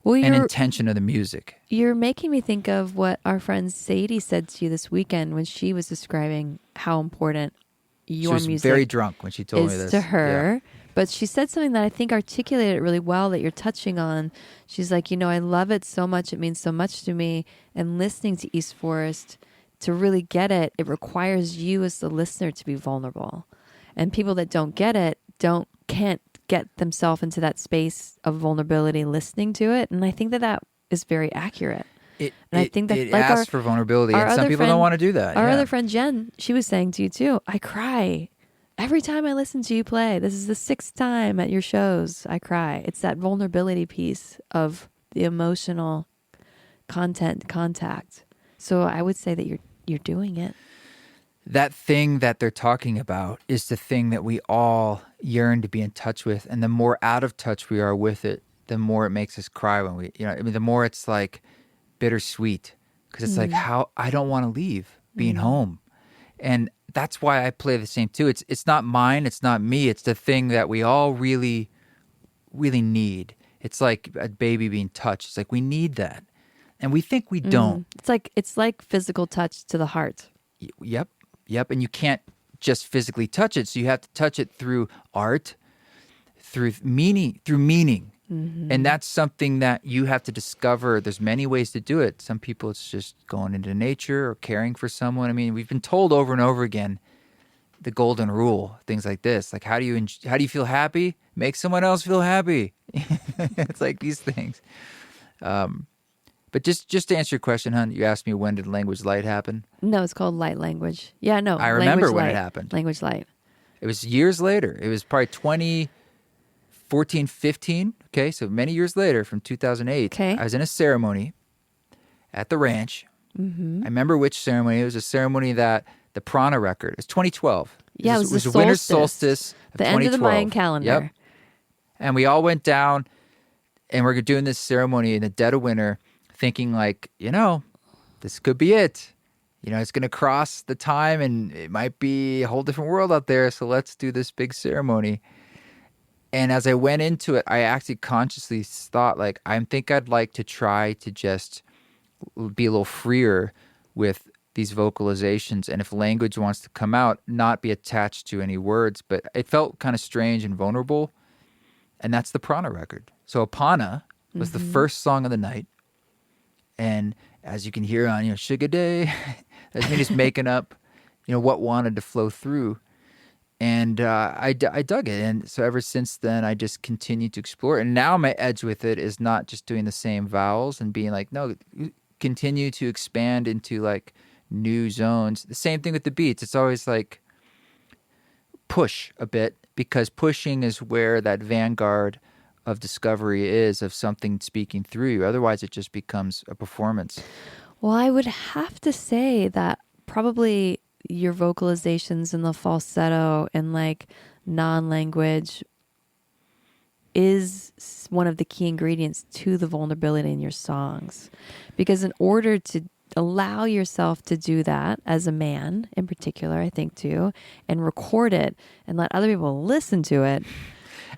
S1: and intention of the music.
S2: You're making me think of what our friend Sadie said to you this weekend when she was describing how important your music
S1: She was very drunk when she told me this.
S2: To her.
S1: Yeah.
S2: But she said something that I think articulated it really well that you're touching on. She's like, I love it so much. It means so much to me. And listening to East Forest, to really get it, it requires you as the listener to be vulnerable. And people that don't get it can't get themselves into that space of vulnerability listening to it. And I think that is very accurate.
S1: I think that it asks for vulnerability, and some people don't want to do that.
S2: Our other friend Jen, she was saying to you too, I cry every time I listen to you play. This is the 6th time at your shows I cry. It's that vulnerability piece of the emotional contact. So I would say that you're doing it.
S1: That thing that they're talking about is the thing that we all yearn to be in touch with. And the more out of touch we are with it, the more it makes us cry when the more it's like bittersweet, because it's like, how I don't want to leave being home. And that's why I play the same too. It's not mine. It's not me. It's the thing that we all really, really need. It's like a baby being touched. It's like, we need that. And we think we don't.
S2: It's like physical touch to the heart.
S1: Yep. And you can't just physically touch it. So you have to touch it through art, through meaning. And that's something that you have to discover. There's many ways to do it. Some people, it's just going into nature or caring for someone. I mean, we've been told over and over again the golden rule, things like this. Like, how do you feel happy? Make someone else feel happy. It's like these things. But just to answer your question, hon, you asked me, when did Language Light happen?
S2: No, it's called Light Language. Yeah, no.
S1: I remember when it happened.
S2: Language Light.
S1: It was years later. It was probably 2014, 15. Okay, so many years later, from 2008.
S2: Okay.
S1: I was in a ceremony at the ranch. I remember which ceremony. It was a ceremony that the Prana record. It was 2012.
S2: Yeah, it was
S1: the winter solstice of
S2: the
S1: 2012.
S2: end of the Mayan calendar.
S1: Yep. And we all went down, and we're doing this ceremony in the dead of winter, thinking like, this could be it. It's going to cross the time, and it might be a whole different world out there, so let's do this big ceremony. And as I went into it, I actually consciously thought, like, I think I'd like to try to just be a little freer with these vocalizations, and if language wants to come out, not be attached to any words. But it felt kind of strange and vulnerable, and that's the Prana record. So Apana was the first song of the night, and as you can hear on, Sugar Day, that's me just making up, what wanted to flow through. And I dug it. And so ever since then, I just continued to explore it. And now my edge with it is not just doing the same vowels and being like, no, continue to expand into like new zones. The same thing with the beats. It's always like push a bit because pushing is where that vanguard of discovery is, of something speaking through you. Otherwise, it just becomes a performance.
S2: Well, I would have to say that probably your vocalizations and the falsetto and like non-language is one of the key ingredients to the vulnerability in your songs. Because in order to allow yourself to do that as a man in particular, I think too, and record it and let other people listen to it.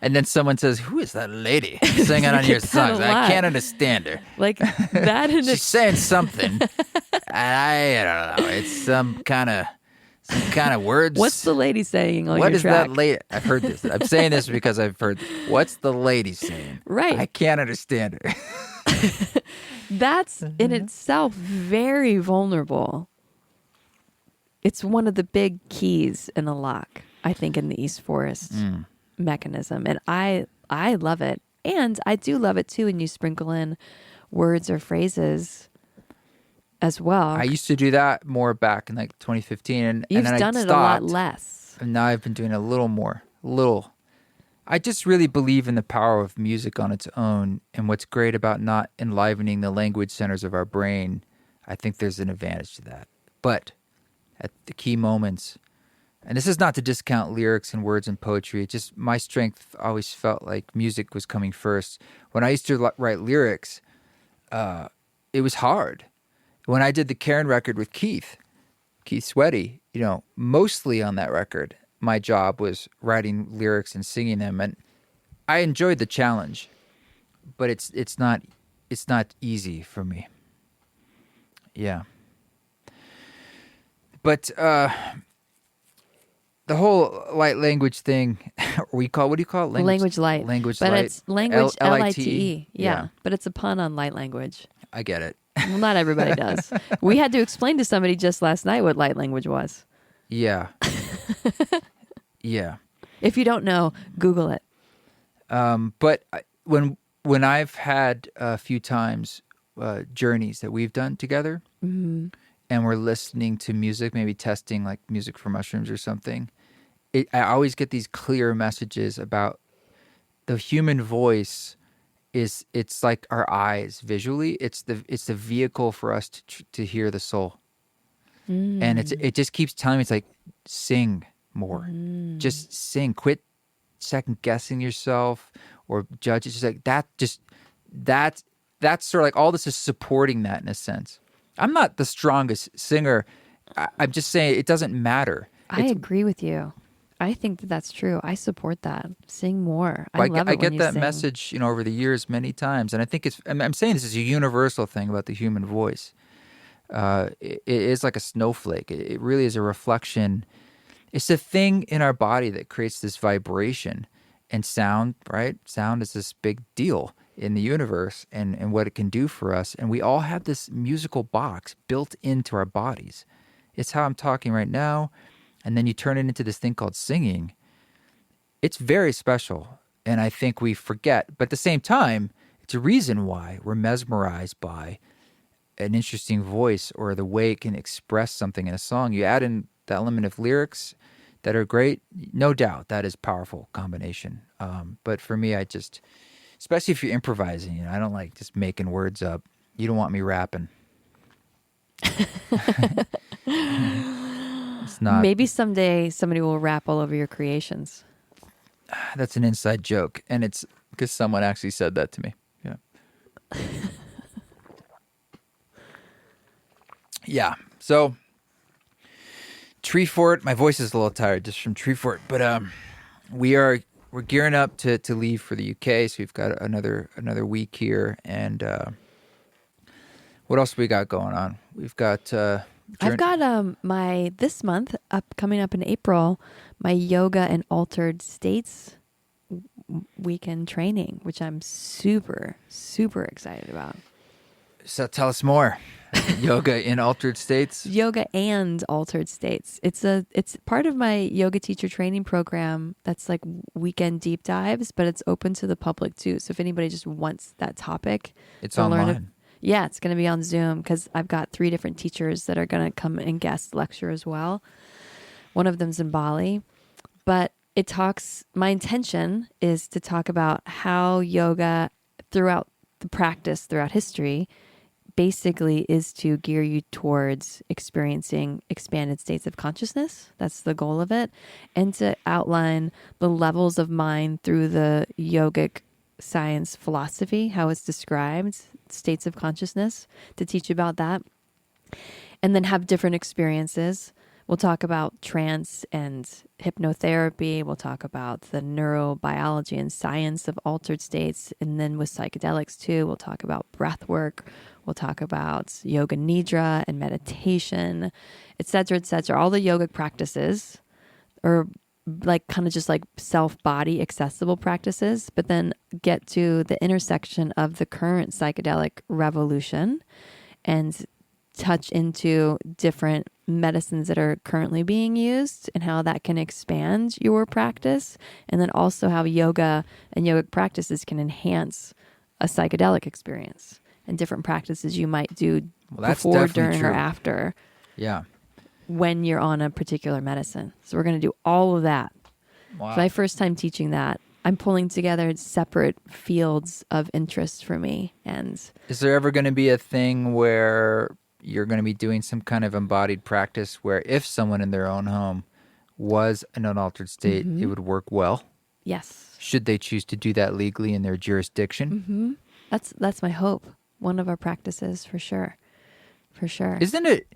S1: And then someone says, "Who is that lady singing on your songs? I can't understand her."
S2: Like that.
S1: She's saying something. I don't know. It's some kind of words.
S2: What's the lady saying on
S1: what
S2: your
S1: is
S2: track?
S1: that lady? I've heard this. I'm saying this because I've heard. What's the lady saying?
S2: Right.
S1: I can't understand her.
S2: That's in itself very vulnerable. It's one of the big keys in the lock, I think, in the East Forest mechanism. And I love it. And I do love it too when you sprinkle in words or phrases as well.
S1: I used to do that more back in like 2015. And
S2: You've
S1: then
S2: done
S1: I
S2: it
S1: stopped,
S2: a lot less.
S1: And now I've been doing a little more. I just really believe in the power of music on its own. And what's great about not enlivening the language centers of our brain, I think there's an advantage to that. But at the key moments, and this is not to discount lyrics and words and poetry, it's just my strength always felt like music was coming first. When I used to write lyrics, it was hard. When I did the Karen record with Keith Sweaty, mostly on that record, my job was writing lyrics and singing them, and I enjoyed the challenge, but it's not easy for me. Yeah. But the whole light language thing, what do you call it?
S2: Language light.
S1: Language
S2: but
S1: light.
S2: It's language
S1: Lite.
S2: Lite. Yeah, but it's a pun on light language.
S1: I get it.
S2: Well, not everybody does. We had to explain to somebody just last night what light language was.
S1: Yeah. Yeah.
S2: If you don't know, Google it.
S1: But when I've had a few times journeys that we've done together, and we're listening to music, maybe testing like music for mushrooms or something, I always get these clear messages about the human voice. It's like our eyes visually. It's the vehicle for us to hear the soul, and it just keeps telling me, it's like, sing more, just sing. Quit second guessing yourself or judge. It's just like that. That's sort of like all this is supporting that in a sense. I'm not the strongest singer. I'm just saying it doesn't matter.
S2: I agree with you. I think that's true. I support that. Sing more. I love it
S1: I get
S2: when you
S1: that
S2: sing.
S1: message, over the years many times, and I think I'm saying this is a universal thing about the human voice. It is like a snowflake. It really is a reflection. It's the thing in our body that creates this vibration and sound. Right? Sound is this big deal in the universe and what it can do for us. And we all have this musical box built into our bodies. It's how I'm talking right now. And then you turn it into this thing called singing. It's very special. And I think we forget. But at the same time, it's a reason why we're mesmerized by an interesting voice or the way it can express something in a song. You add in the element of lyrics that are great. No doubt that is a powerful combination. But for me, especially if you're improvising, I don't like just making words up. You don't want me rapping. It's not.
S2: Maybe someday somebody will rap all over your creations.
S1: That's an inside joke, and it's because someone actually said that to me. Yeah. Yeah. So, Treefort. My voice is a little tired just from Treefort, but we're gearing up to leave for the UK. So we've got another week here, and what else we got going on? We've got.
S2: I've got my this month coming up in April, my yoga and altered states weekend training, which I'm super excited about.
S1: So tell us more. Yoga in altered states.
S2: Yoga and altered states. It's part of my yoga teacher training program. That's like weekend deep dives, but it's open to the public too. So if anybody just wants that topic,
S1: it's online.
S2: Yeah, it's going to be on Zoom because I've got 3 different teachers that are going to come and guest lecture as well. One of them's in Bali. But my intention is to talk about how yoga throughout the practice, throughout history, basically is to gear you towards experiencing expanded states of consciousness. That's the goal of it. And to outline the levels of mind through the yogic science philosophy, how it's described, states of consciousness, to teach about that. And then have different experiences. We'll talk about trance and hypnotherapy. We'll talk about the neurobiology and science of altered states. And then with psychedelics too, we'll talk about breath work. We'll talk about yoga nidra and meditation, et cetera, all the yogic practices, or like kind of just like self-body accessible practices, but then get to the intersection of the current psychedelic revolution and touch into different medicines that are currently being used and how that can expand your practice. And then also how yoga and yogic practices can enhance a psychedelic experience and different practices you might do before, during, or after.
S1: Yeah.
S2: When you're on a particular medicine. So we're going to do all of that.
S1: Wow.
S2: It's my first time teaching that. I'm pulling together separate fields of interest for me. And
S1: is there ever going to be a thing where you're going to be doing some kind of embodied practice where if someone in their own home was in an altered state, it would work well?
S2: Yes.
S1: Should they choose to do that legally in their jurisdiction?
S2: That's my hope. One of our practices, for sure. For sure.
S1: Isn't it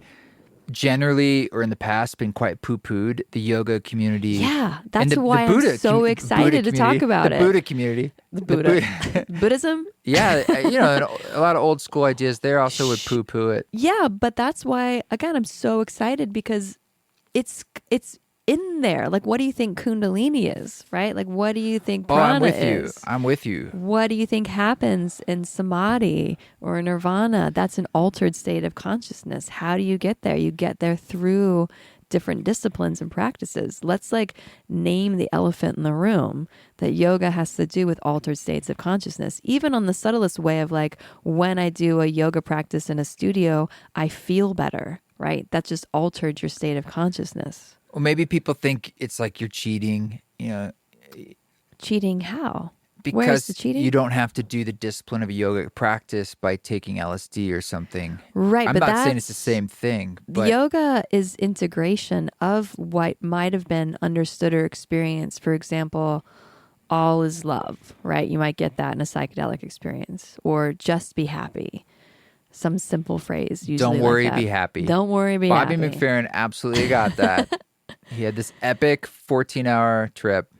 S1: generally, or in the past, been quite poo-pooed, the yoga community?
S2: Yeah, that's why I'm so excited to talk about it.
S1: The Buddha community.
S2: The Buddha. Buddhism?
S1: Yeah, a lot of old school ideas there also would poo-poo it.
S2: Yeah, but that's why, again, I'm so excited because it's in there. Like, what do you think Kundalini is, right? Like, what do you think prana is?
S1: I'm with you.
S2: What do you think happens in samadhi or nirvana? That's an altered state of consciousness. How do you get there? You get there through different disciplines and practices. Let's name the elephant in the room, that yoga has to do with altered states of consciousness. Even on the subtlest way of when I do a yoga practice in a studio, I feel better, right? That just altered your state of consciousness.
S1: Well, maybe people think it's like you're cheating,
S2: Cheating how?
S1: Because
S2: where's the cheating?
S1: You don't have to do the discipline of a yoga practice by taking LSD or something.
S2: Right,
S1: I'm
S2: but
S1: not saying it's the same thing. But
S2: yoga is integration of what might have been understood or experienced. For example, all is love, right? You might get that in a psychedelic experience. Or just be happy. Some simple phrase usually.
S1: Don't worry,
S2: like that.
S1: be happy.
S2: Don't worry, be
S1: Bobby
S2: happy.
S1: McFerrin absolutely got that. He had this epic 14-hour trip.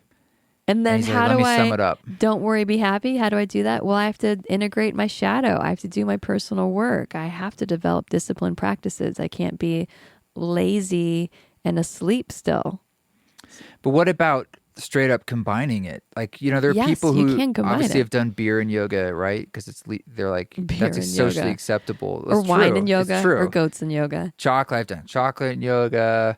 S2: And then
S1: how do I sum it up?
S2: Don't worry, be happy? How do I do that? Well, I have to integrate my shadow. I have to do my personal work. I have to develop disciplined practices. I can't be lazy and asleep still.
S1: But what about straight up combining it? There are
S2: Yes,
S1: people
S2: you
S1: who
S2: can combine
S1: obviously
S2: it.
S1: have done beer and yoga, right? Because they're like,
S2: Beer
S1: that's
S2: and
S1: socially
S2: yoga.
S1: acceptable.
S2: Or
S1: That's
S2: wine
S1: true.
S2: and yoga,
S1: It's true.
S2: or goats and yoga.
S1: Chocolate, I've done chocolate and yoga,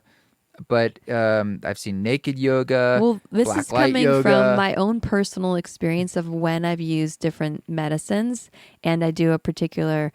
S1: but I've seen naked yoga.
S2: Well, this
S1: black
S2: is
S1: light
S2: coming
S1: yoga.
S2: from my own personal experience of when I've used different medicines and I do a particular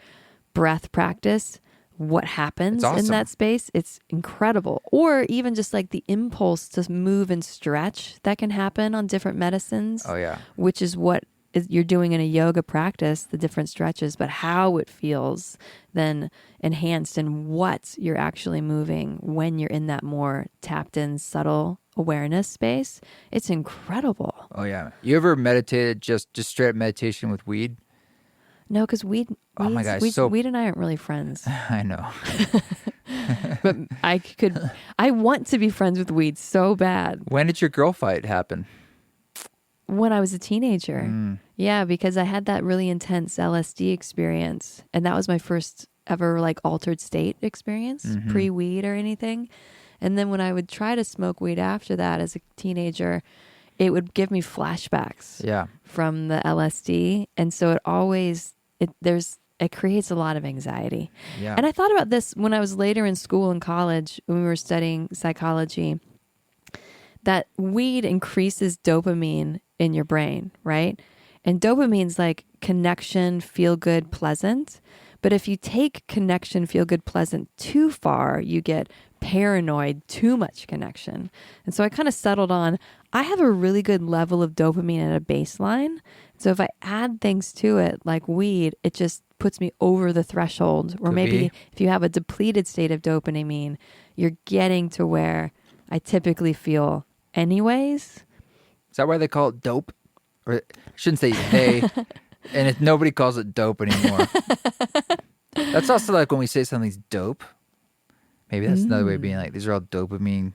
S2: breath practice. What happens
S1: It's awesome.
S2: in that space? It's incredible. Or even just the impulse to move and stretch that can happen on different medicines.
S1: Oh, yeah.
S2: Which is what you're doing in a yoga practice, the different stretches, but how it feels then enhanced and what you're actually moving when you're in that more tapped in, subtle awareness space. It's incredible.
S1: Oh, yeah. You ever meditated just straight up meditation with weed?
S2: No, because weed
S1: Oh my gosh,
S2: weed and I aren't really friends.
S1: I know.
S2: But I want to be friends with weed so bad.
S1: When did your girl fight happen?
S2: When I was a teenager. Yeah, because I had that really intense LSD experience. And that was my first ever altered state experience, pre-weed or anything. And then when I would try to smoke weed after that as a teenager, it would give me flashbacks from the LSD. And so it creates a lot of anxiety.
S1: Yeah.
S2: And I thought about this when I was later in school and college, when we were studying psychology, that weed increases dopamine in your brain, right? And dopamine's connection, feel good, pleasant. But if you take connection, feel good, pleasant too far, you get paranoid, too much connection. And so I kind of settled on, I have a really good level of dopamine at a baseline. So if I add things to it, like weed, it just puts me over the threshold. Or
S1: Could
S2: maybe
S1: be.
S2: if you have a depleted state of dopamine, you're getting to where I typically feel anyways.
S1: Is that why they call it dope? Or I shouldn't say they, and nobody calls it dope anymore. That's also like when we say something's dope. Maybe that's another way of being like, these are all dopamine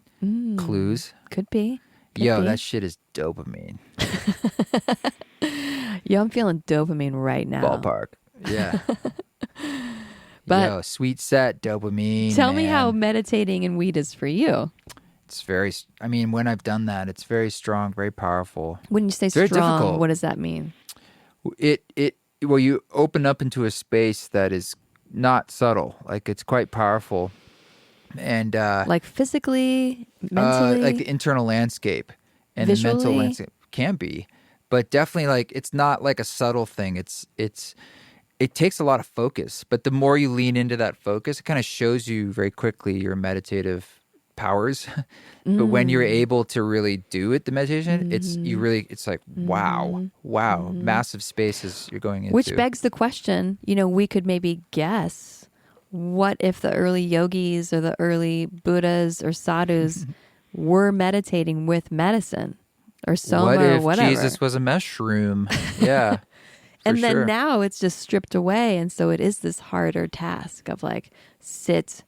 S1: clues.
S2: Could be.
S1: Yo, that shit is dopamine.
S2: Yo, I'm feeling dopamine right now.
S1: Ballpark. Yeah.
S2: But
S1: yo, sweet set dopamine.
S2: Tell me how meditating and weed is for you.
S1: It's very, I mean, when I've done that, it's very strong, very powerful.
S2: When you say
S1: Very
S2: strong,
S1: difficult.
S2: what does that mean?
S1: Well, you open up into a space that is not subtle. Like, it's quite powerful. And
S2: Like physically, mentally?
S1: like the internal landscape and
S2: Visually?
S1: the mental landscape can be, but definitely like it's not like a subtle thing. It takes a lot of focus, but the more you lean into that focus, it kind of shows you very quickly your meditative powers. But when you're able to really do it, the meditation, it's like wow, massive spaces you're going into.
S2: Which begs the question, we could maybe guess, what if the early yogis or the early Buddhas or sadhus were meditating with medicine or soma
S1: what
S2: or
S1: if
S2: whatever?
S1: Jesus was a mushroom? Yeah.
S2: And
S1: for
S2: then
S1: sure.
S2: now it's just stripped away. And so it is this harder task of like, sit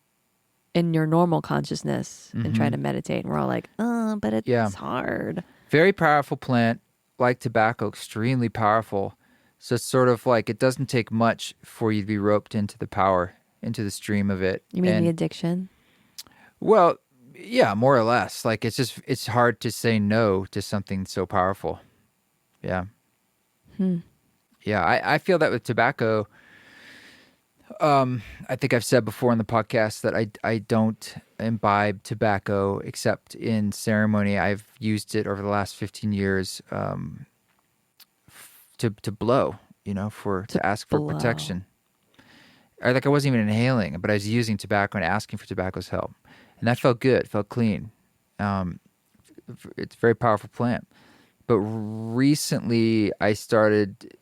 S2: in your normal consciousness and try to meditate. And we're all like, but it's hard.
S1: Very powerful plant, like tobacco, extremely powerful. So it's sort of like it doesn't take much for you to be roped into the power, into the stream of it.
S2: You mean the addiction?
S1: Well, yeah, more or less. Like it's hard to say no to something so powerful. Yeah. Yeah, I feel that with tobacco. I think I've said before in the podcast that I don't imbibe tobacco except in ceremony. I've used it over the last 15 years to blow, to ask for protection. I wasn't even inhaling, but I was using tobacco and asking for tobacco's help. And that felt good, felt clean. It's a very powerful plant. But recently I started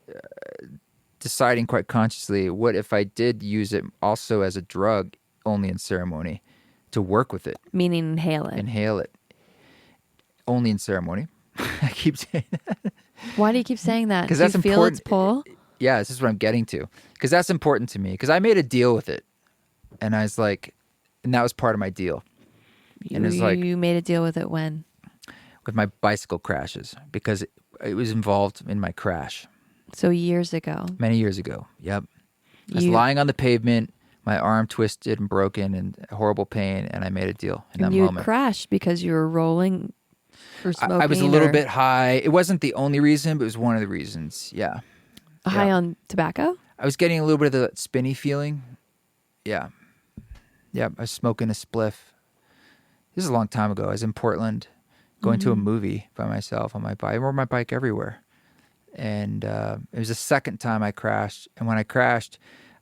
S1: deciding quite consciously, what if I did use it also as a drug only in ceremony to work with it?
S2: Meaning inhale it.
S1: Inhale it. Only in ceremony. I keep saying that.
S2: Why do you keep saying that?
S1: Because
S2: Do
S1: that's
S2: you feel
S1: important.
S2: its pull?
S1: Yeah, this is what I'm getting to. Because that's important to me. Because I made a deal with it. And I was like, and that was part of my deal. And it's like,
S2: You made a deal with it when?
S1: with my bicycle crashes. Because it was involved in my crash.
S2: So years ago.
S1: Many years ago. Yep. I was lying on the pavement, my arm twisted and broken and horrible pain, and I made a deal in that
S2: you
S1: moment.
S2: crashed because you were rolling or smoking?
S1: I was a little bit high. It wasn't the only reason, but it was one of the reasons. Yeah.
S2: High on tobacco?
S1: I was getting a little bit of the spinny feeling. Yeah. Yeah, I was smoking a spliff. This is a long time ago. I was in Portland going to a movie by myself on my bike. I rode my bike everywhere. And it was the second time I crashed. And when I crashed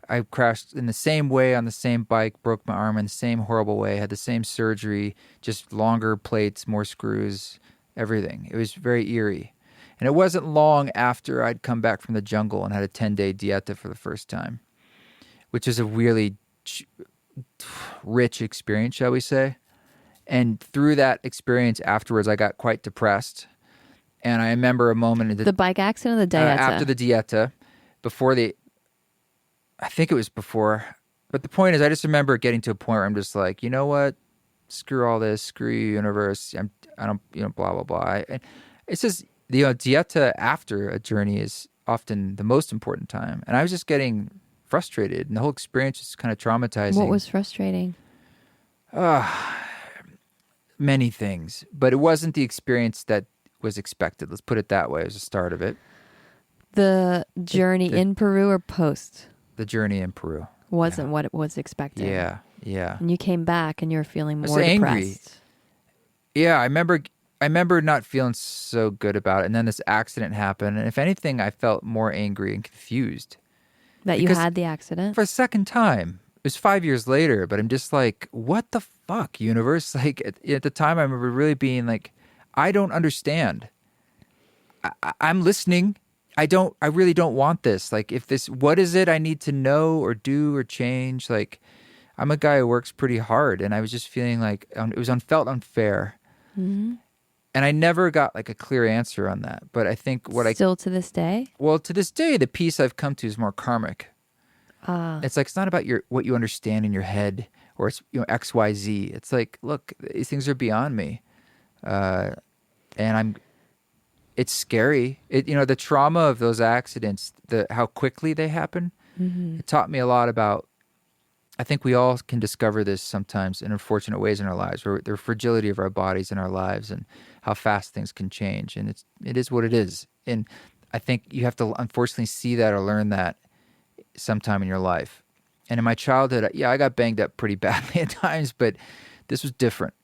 S1: in the same way on the same bike, broke my arm in the same horrible way, had the same surgery, just longer plates, more screws, everything. It was very eerie. And it wasn't long after I'd come back from the jungle and had a 10-day dieta for the first time, which is a really rich experience, shall we say. And through that experience afterwards, I got quite depressed. And I remember a moment...
S2: The bike accident or the dieta?
S1: After the dieta, I think it was before. But the point is, I just remember getting to a point where I'm just like, you know what? Screw all this. Screw you, universe. I don't, blah, blah, blah. It's just, dieta after a journey is often the most important time. And I was just getting frustrated. And the whole experience was kind of traumatizing.
S2: What was frustrating?
S1: Many things. But it wasn't the experience that was expected. Let's put it that way as the start of it.
S2: The journey in Peru or post?
S1: The journey in Peru.
S2: Wasn't what it was expected.
S1: Yeah, yeah.
S2: And you came back and you were feeling more
S1: angry.
S2: depressed.
S1: Yeah, I remember not feeling so good about it. And then this accident happened. And if anything, I felt more angry and confused.
S2: That you had the accident?
S1: For a second time. It was 5 years later, but I'm just like, what the fuck, universe? Like, at the time, I remember really being like, I don't understand. I'm listening. I really don't want this. Like, what is it I need to know or do or change? Like, I'm a guy who works pretty hard, and I was just feeling like it was felt unfair.
S2: Mm-hmm.
S1: And I never got like a clear answer on that. But I think
S2: Still to this day?
S1: Well, to this day, the peace I've come to is more karmic. It's like, it's not about what you understand in your head, or it's, X, Y, Z. It's like, look, these things are beyond me. And it's scary. The trauma of those accidents, how quickly they happen, it taught me a lot about, I think we all can discover this sometimes in unfortunate ways in our lives, where the fragility of our bodies and our lives and how fast things can change. And it is what it is. And I think you have to unfortunately see that or learn that sometime in your life. And in my childhood, I got banged up pretty badly at times, but this was different.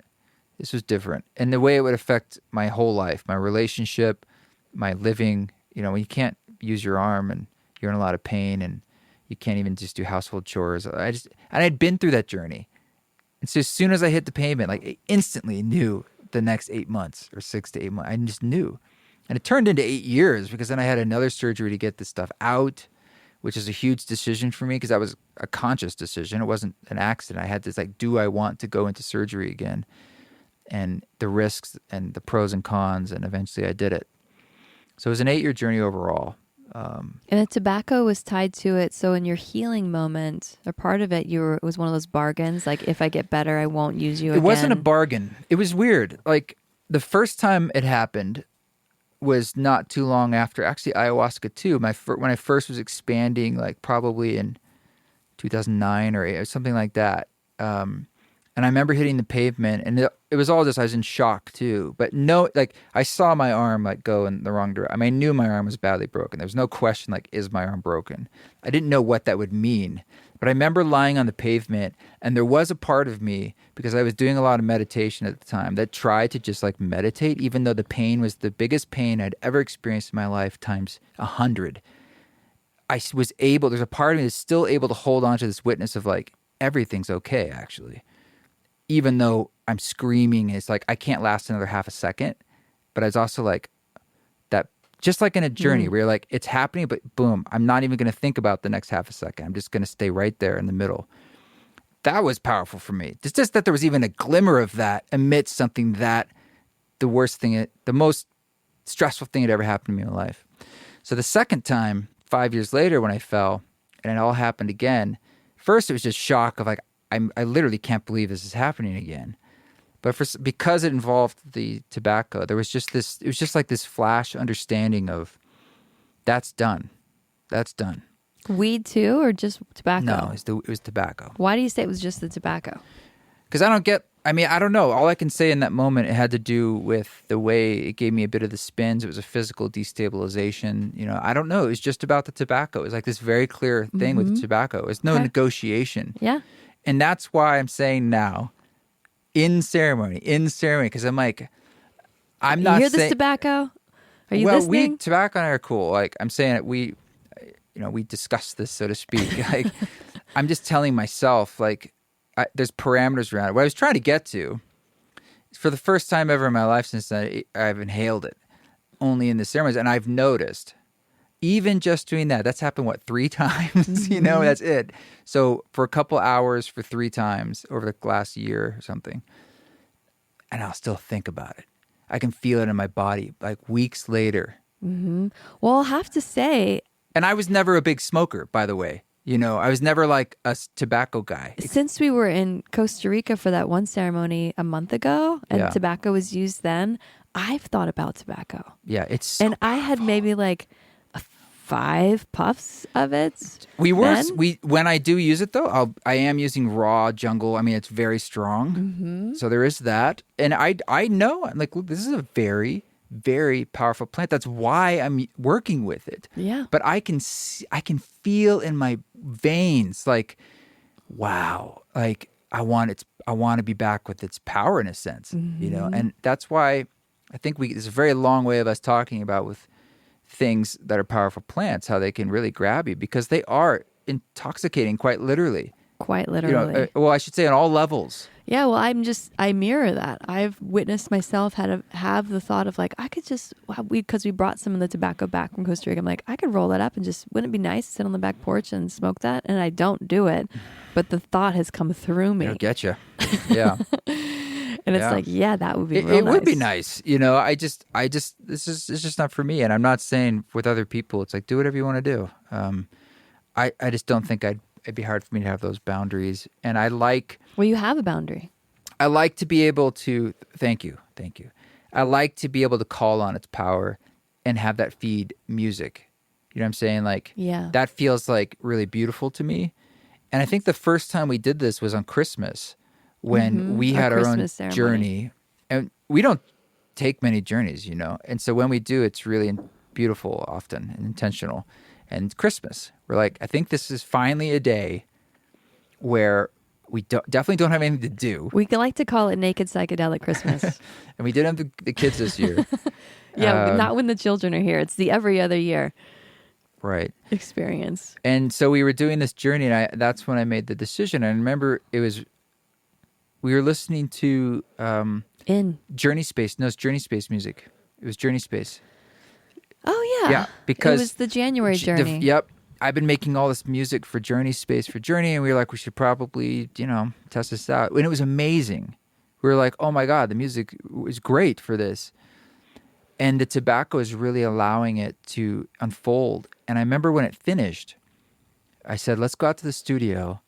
S1: This was different. And the way it would affect my whole life, my relationship, my living, when you can't use your arm and you're in a lot of pain and you can't even just do household chores. And I'd been through that journey. And so as soon as I hit the pavement, like, I instantly knew the next 8 months or 6 to 8 months. I just knew. And it turned into 8 years, because then I had another surgery to get this stuff out, which is a huge decision for me, because that was a conscious decision. It wasn't an accident. I had this, like, do I want to go into surgery again? And the risks and the pros and cons, and eventually I did it. So it was an 8-year journey overall.
S2: And the tobacco was tied to it. So in your healing moment, or part of it, it was one of those bargains. Like, if I get better, I won't use you again.
S1: It wasn't a bargain. It was weird. Like, the first time it happened was not too long after, actually, ayahuasca too. When I first was expanding, like probably in 2009 or 8, or something like that. And I remember hitting the pavement, and it was all just, I was in shock too. But no, like, I saw my arm like go in the wrong direction. I mean, I knew my arm was badly broken. There was no question, like, is my arm broken? I didn't know what that would mean. But I remember lying on the pavement, and there was a part of me, because I was doing a lot of meditation at the time, that tried to just like meditate, even though the pain was the biggest pain I'd ever experienced in my life times 100. I was able, there's a part of me that's still able to hold on to this witness of like, everything's okay, actually. Even though I'm screaming, it's like, I can't last another half a second. But I was also like, that, just like in a journey where you're like, it's happening, but boom, I'm not even going to think about the next half a second. I'm just going to stay right there in the middle. That was powerful for me. It's just that there was even a glimmer of that amidst something that the most stressful thing that ever happened to me in my life. So the second time, 5 years later, when I fell and it all happened again, first it was just shock of like, I literally can't believe this is happening again. But because it involved the tobacco, there was just this, it was just like this flash understanding of, that's done. That's done.
S2: Weed too, or just tobacco?
S1: No, it was tobacco.
S2: Why do you say it was just the tobacco?
S1: Because I don't know. All I can say in that moment, it had to do with the way it gave me a bit of the spins. It was a physical destabilization. I don't know. It was just about the tobacco. It was like this very clear thing with the tobacco. It was no negotiation.
S2: Yeah.
S1: And that's why I'm saying now, in ceremony, because I'm like, I'm not saying...
S2: You hear this tobacco? Are you listening?
S1: Tobacco and I are cool. Like, I'm saying that we discussed this, so to speak. Like, I'm just telling myself, like, there's parameters around it. What I was trying to get to, for the first time ever in my life since I've inhaled it, only in the ceremonies, and I've noticed, even just doing that's happened, 3 times? That's it. So for a couple hours for 3 times over the last year or something, and I'll still think about it. I can feel it in my body, like weeks later.
S2: Mm-hmm. Well, I'll have to say...
S1: And I was never a big smoker, by the way. I was never like a tobacco guy.
S2: Since we were in Costa Rica for that one ceremony a month ago, and tobacco was used then, I've thought about tobacco.
S1: Yeah, it's so
S2: and I had maybe like 5 puffs of it.
S1: When I do use it though, I am using raw jungle. I mean, it's very strong.
S2: Mm-hmm.
S1: So there is that. And I know, I'm like, look, this is a very, very powerful plant. That's why I'm working with it.
S2: Yeah.
S1: But I can feel in my veins, like, wow, like I want to be back with its power in a sense, and that's why I think it's a very long way of us talking about with things that are powerful plants, how they can really grab you, because they are intoxicating quite literally.
S2: Quite literally.
S1: Well, I should say on all levels.
S2: Yeah, well, I mirror that. I've witnessed myself have the thought of like, I could just, because we brought some of the tobacco back from Costa Rica. I'm like, I could roll it up and just, wouldn't it be nice to sit on the back porch and smoke that? And I don't do it, but the thought has come through me.
S1: It'll get you. Yeah.
S2: And it's like, yeah, that would be real
S1: It
S2: nice.
S1: would be nice. This is it's just not for me. And I'm not saying with other people, it's like, do whatever you want to do. I just don't think it'd be hard for me to have those boundaries. And
S2: Well, you have a boundary.
S1: I like to be able to, thank you. I like to be able to call on its power and have that feed music. You know what I'm saying? Like,
S2: Yeah.
S1: that feels like really beautiful to me. And I think the first time we did this was on Christmas when we had our own
S2: Christmas ceremony.
S1: journey. And we don't take many journeys, And so when we do, it's really beautiful often and intentional. And Christmas, we're like, I think this is finally a day where we definitely don't have anything to do.
S2: We like to call it Naked Psychedelic Christmas.
S1: And we didn't have the kids this year.
S2: Yeah, not when the children are here. It's the every other year
S1: Right.
S2: experience.
S1: And so we were doing this journey, and that's when I made the decision. I remember we were listening to Journey Space. No, it's Journey Space music. It was Journey Space.
S2: Oh, yeah.
S1: Yeah, because
S2: it was the January journey.
S1: Yep. I've been making all this music for Journey Space for Journey, and we were like, we should probably, test this out. And it was amazing. We were like, oh my God, the music was great for this. And the tobacco is really allowing it to unfold. And I remember when it finished, I said, let's go out to the studio,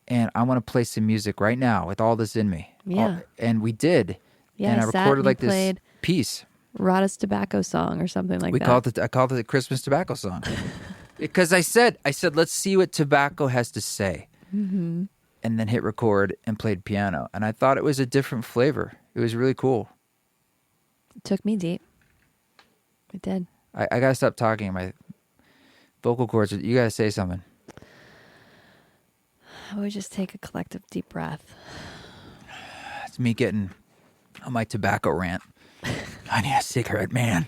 S1: and I want to play some music right now with all this in me.
S2: Yeah.
S1: And we did.
S2: Yeah,
S1: and I recorded like this piece.
S2: Radha's tobacco song or something like that.
S1: I called it the Christmas tobacco song. Because I said, let's see what tobacco has to say.
S2: Mm-hmm.
S1: And then hit record and played piano. And I thought it was a different flavor. It was really cool.
S2: It took me deep. It did.
S1: I got to stop talking. My vocal cords, you got to say something.
S2: I would just take a collective deep breath.
S1: It's me getting on my tobacco rant. I need a cigarette, man.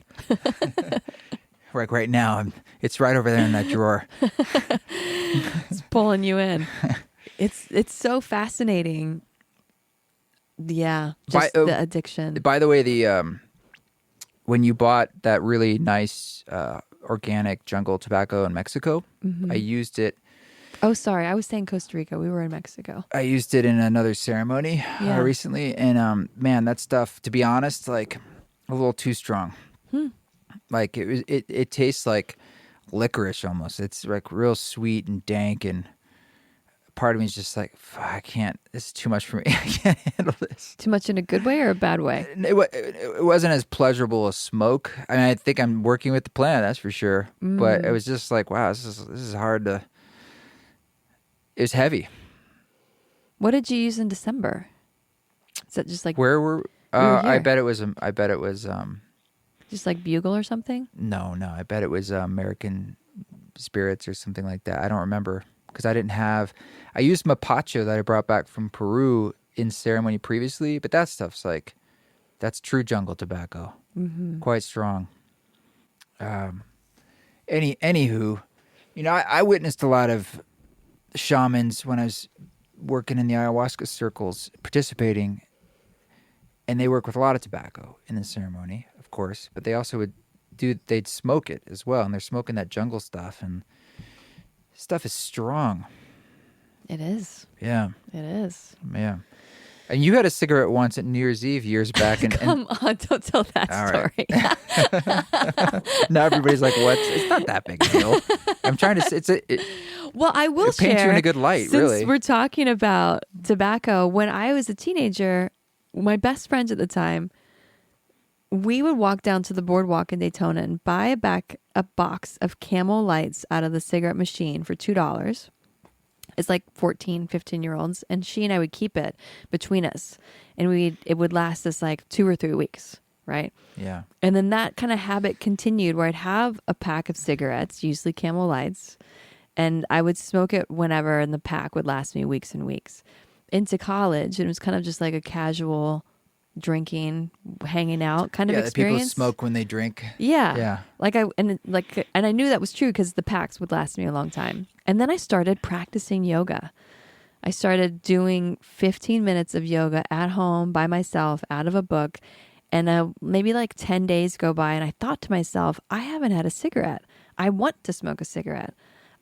S1: Like right now, it's right over there in that drawer.
S2: It's pulling you in. It's so fascinating. Yeah, just the addiction.
S1: By the way, when you bought that really nice organic jungle tobacco in Mexico, I used it.
S2: Oh, sorry. I was saying Costa Rica. We were in Mexico.
S1: I used it in another ceremony recently. And man, that stuff, to be honest, like a little too strong. Like it tastes like licorice almost. It's like real sweet and dank. And part of me is just like, I can't, this is too much for me. I can't handle this.
S2: Too much in a good way or a bad way?
S1: It wasn't as pleasurable as smoke. I mean, I think I'm working with the plant, that's for sure. But it was just like, wow, this is hard to... It was heavy.
S2: What did you use in December? Is that just like
S1: where were? I bet it was.
S2: Just like Bugle or something.
S1: No. I bet it was American Spirits or something like that. I don't remember because I didn't have. I used Mapacho that I brought back from Peru in ceremony previously, but that stuff's like, that's true jungle tobacco. Quite strong. Anywho, I witnessed a lot of shamans when I was working in the ayahuasca circles, participating, and they work with a lot of tobacco in the ceremony, of course, but they also they'd smoke it as well, and they're smoking that jungle stuff, and stuff is strong.
S2: It is.
S1: Yeah.
S2: It is.
S1: Yeah. And you had a cigarette once at New Year's Eve years back. And
S2: Come on, don't tell that story.
S1: Right. Now everybody's like, what? It's not that big a deal. I'm trying to...
S2: Well, I will share.
S1: It paints you in a good light, really.
S2: Since we're talking about tobacco, when I was a teenager, my best friends at the time, we would walk down to the boardwalk in Daytona and buy a box of Camel Lights out of the cigarette machine for $2. It's like 14, 15-year-olds. And she and I would keep it between us. And it would last us like 2 or 3 weeks, right?
S1: Yeah.
S2: And then that kind of habit continued where I'd have a pack of cigarettes, usually Camel Lights, and I would smoke it whenever, and the pack would last me weeks and weeks. Into college, it was kind of just like a casual drinking, hanging out kind of experience.
S1: People smoke when they drink.
S2: Yeah. And I knew that was true because the packs would last me a long time. And then I started practicing yoga. I started doing 15 minutes of yoga at home by myself out of a book. And maybe like 10 days go by and I thought to myself, I haven't had a cigarette. I want to smoke a cigarette.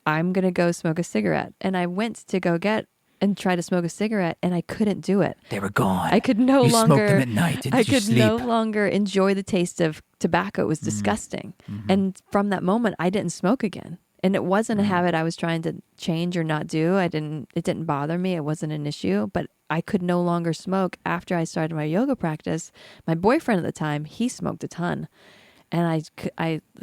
S2: I'm going to go smoke a cigarette. And I went to go get and try to smoke a cigarette and I couldn't do it.
S1: They were gone.
S2: I could no
S1: you
S2: longer
S1: smoked them at night. Didn't
S2: I
S1: you
S2: could
S1: sleep?
S2: no longer enjoy the taste of tobacco. It was disgusting. And from that moment I didn't smoke again. And it wasn't a habit I was trying to change or not do. It didn't bother me. It wasn't an issue, but I could no longer smoke after I started my yoga practice. My boyfriend at the time, he smoked a ton. And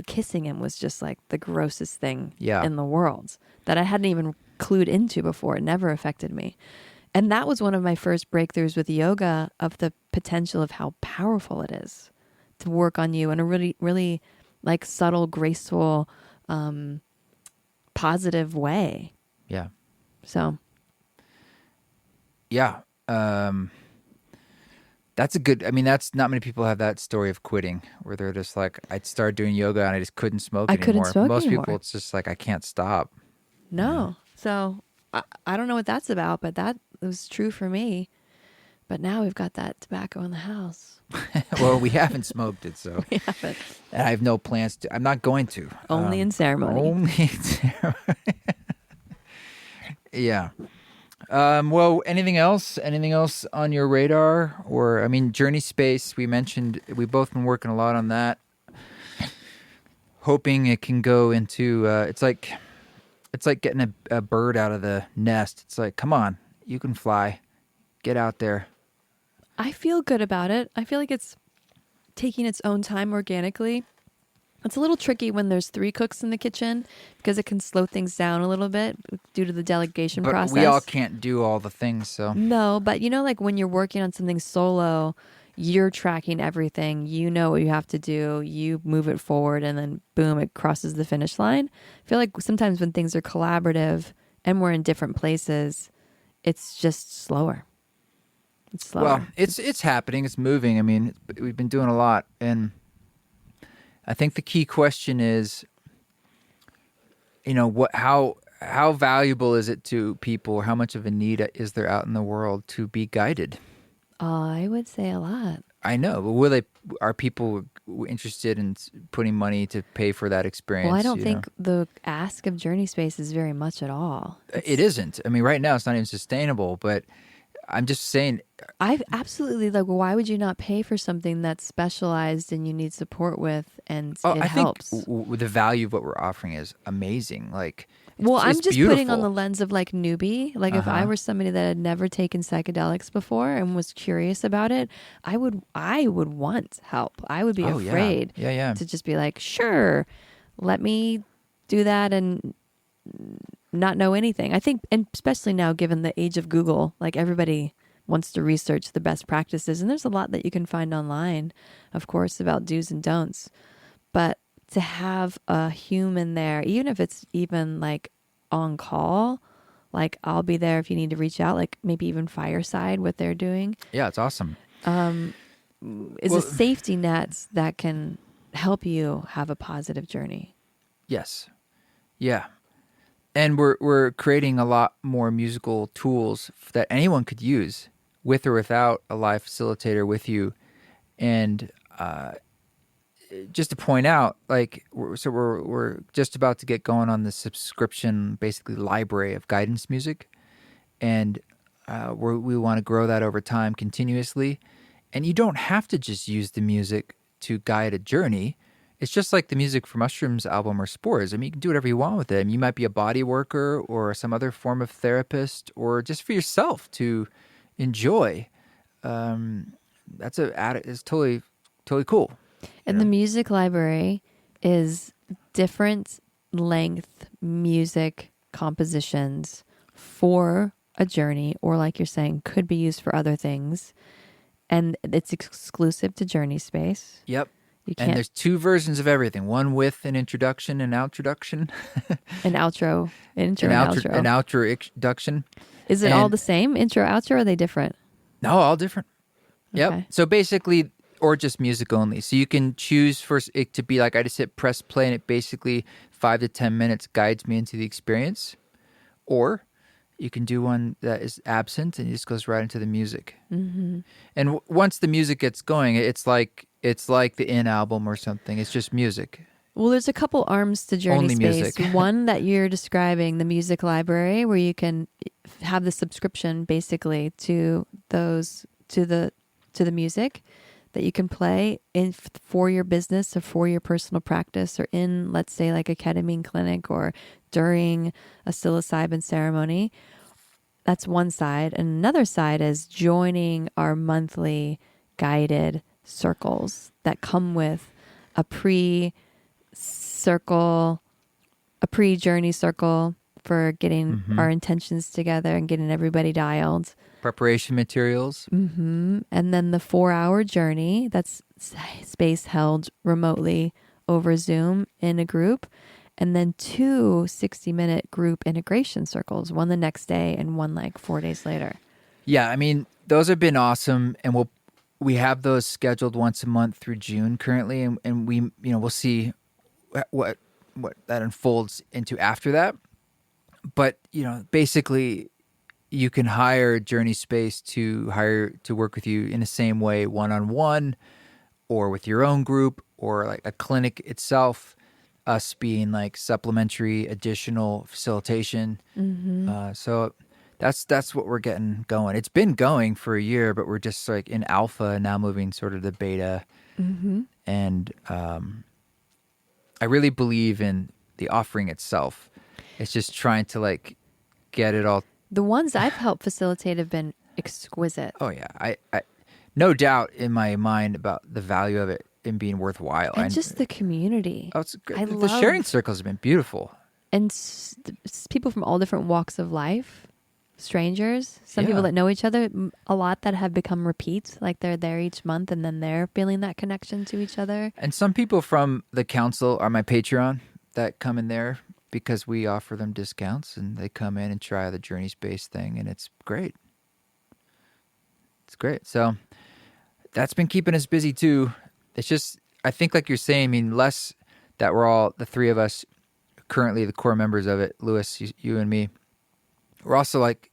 S2: kissing him was just like the grossest thing in the world that I hadn't even clued into before. It never affected me. And that was one of my first breakthroughs with yoga of the potential of how powerful it is to work on you in a really, really like subtle, graceful, positive way.
S1: Yeah.
S2: So.
S1: Yeah. That's a good, that's not many people have that story of quitting where they're just like, I started doing yoga and I just couldn't smoke anymore.
S2: Couldn't smoke
S1: Most
S2: anymore.
S1: people, it's just like, I can't stop.
S2: No. So I don't know what that's about, but that was true for me. But now we've got that tobacco in the house.
S1: Well, we haven't smoked it, so.
S2: We haven't.
S1: And I have no plans to. I'm not going to.
S2: Only in ceremony.
S1: Only in ceremony. Yeah. Well, anything else? Anything else on your radar? Or, Journey Space, we mentioned, we've both been working a lot on that. Hoping it can go into, it's like getting a bird out of the nest. It's like, come on, you can fly. Get out there.
S2: I feel good about it. I feel like it's taking its own time organically. It's a little tricky when there's 3 cooks in the kitchen because it can slow things down a little bit due to the delegation process.
S1: But we all can't do all the things, so.
S2: No, but like when you're working on something solo, you're tracking everything. You know what you have to do. You move it forward and then boom, it crosses the finish line. I feel like sometimes when things are collaborative and we're in different places, it's just slower. It's slower.
S1: Well, it's happening. It's moving. We've been doing a lot. And I think the key question is, how valuable is it to people, or how much of a need is there out in the world to be guided?
S2: I would say a lot.
S1: I know, but are people interested in putting money to pay for that experience?
S2: Well, I don't think the ask of Journey Space is very much at all.
S1: It isn't. Right now it's not even sustainable, but I'm just saying.
S2: I absolutely why would you not pay for something that's specialized and you need support with and it helps?
S1: I think the value of what we're offering is amazing.
S2: I'm just
S1: beautiful.
S2: putting on the lens of newbie. If I were somebody that had never taken psychedelics before and was curious about it, I would want help. I would be afraid to just be like, sure, let me do that and not know anything. I think, and especially now given the age of Google, everybody wants to research the best practices. And there's a lot that you can find online, of course, about do's and don'ts. But to have a human there, even if it's even on call, I'll be there if you need to reach out, maybe even fireside, what they're doing.
S1: Yeah, it's awesome.
S2: Is a safety net that can help you have a positive journey.
S1: Yes. Yeah. And we're creating a lot more musical tools that anyone could use with or without a live facilitator with you. And just to point out, we're just about to get going on the subscription, basically library of guidance music. And we want to grow that over time continuously. And you don't have to just use the music to guide a journey. It's just like the music for Mushrooms album or Spores. You can do whatever you want with it. You might be a body worker or some other form of therapist, or just for yourself to enjoy. It's totally cool.
S2: And the music library is different length music compositions for a journey, or like you're saying, could be used for other things. And it's exclusive to Journey Space.
S1: Yep. And there's 2 versions of everything. One with an introduction and outroduction.
S2: An outro. Intro
S1: and
S2: outro.
S1: An outro introduction.
S2: Is it all the same? Intro, outro, or are they different?
S1: No, all different. Yep.
S2: Okay.
S1: So basically, or just music only. So you can choose for it to be I just hit press play and it basically 5 to 10 minutes guides me into the experience. Or You can do one that is absent, and it just goes right into the music.
S2: Mm-hmm.
S1: And once the music gets going, it's like the In album or something. It's just music.
S2: Well, there's a couple arms to Journey
S1: Only
S2: Space.
S1: music.
S2: One that you're describing, the music library, where you can have the subscription basically to the music that you can play for your business or for your personal practice, or in, let's say, like a ketamine clinic or during a psilocybin ceremony. That's one side. And another side is joining our monthly guided circles that come with a pre-journey circle for getting our intentions together and getting everybody dialed.
S1: Preparation materials.
S2: Mm-hmm. And then the 4-hour journey, that's space held remotely over Zoom in a group. And then 2 60-minute group integration circles, one the next day and one like 4 days later.
S1: Yeah, I mean, those have been awesome, and we have those scheduled once a month through June currently, and we we'll see what that unfolds into after that. But basically, you can hire Journey Space to work with you in the same way, one-on-one, or with your own group, or like a clinic itself. Us being like supplementary, additional facilitation. So that's what we're getting going. It's been going for a year, but we're just like in alpha now, moving sort of the beta. And I really believe in the offering itself. It's just trying to like get it all.
S2: The ones I've helped facilitate have been exquisite.
S1: Oh yeah, I no doubt in my mind about the value of it and being worthwhile.
S2: And just the community.
S1: Oh, it's great. The sharing circles have been beautiful.
S2: And people from all different walks of life, strangers, some people that know each other, a lot that have become repeats, like they're there each month and then they're feeling that connection to each other.
S1: And some people from the council are my Patreon that come in there because we offer them discounts, and they come in and try the Journey Space thing, and it's great. It's great. So that's been keeping us busy too. It's just, I think like you're saying, I mean, less that we're all, the three of us, currently the core members of it, Lewis, you and me, we're also like,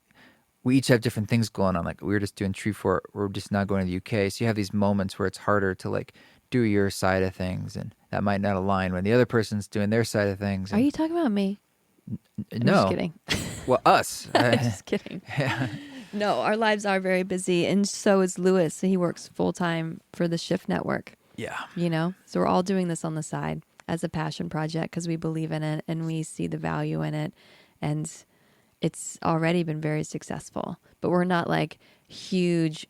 S1: we each have different things going on. Like we were just doing Treefort, we're just now going to the UK. So you have these moments where it's harder to like do your side of things, and that might not align when the other person's doing their side of things.
S2: Are you talking about me? I'm
S1: no.
S2: just kidding.
S1: Well, us.
S2: I'm just kidding.
S1: Yeah.
S2: No, our lives are very busy, and so is Lewis. He works full-time for the Shift Network.
S1: Yeah.
S2: So we're all doing this on the side as a passion project because we believe in it and we see the value in it. And it's already been very successful. But we're not like huge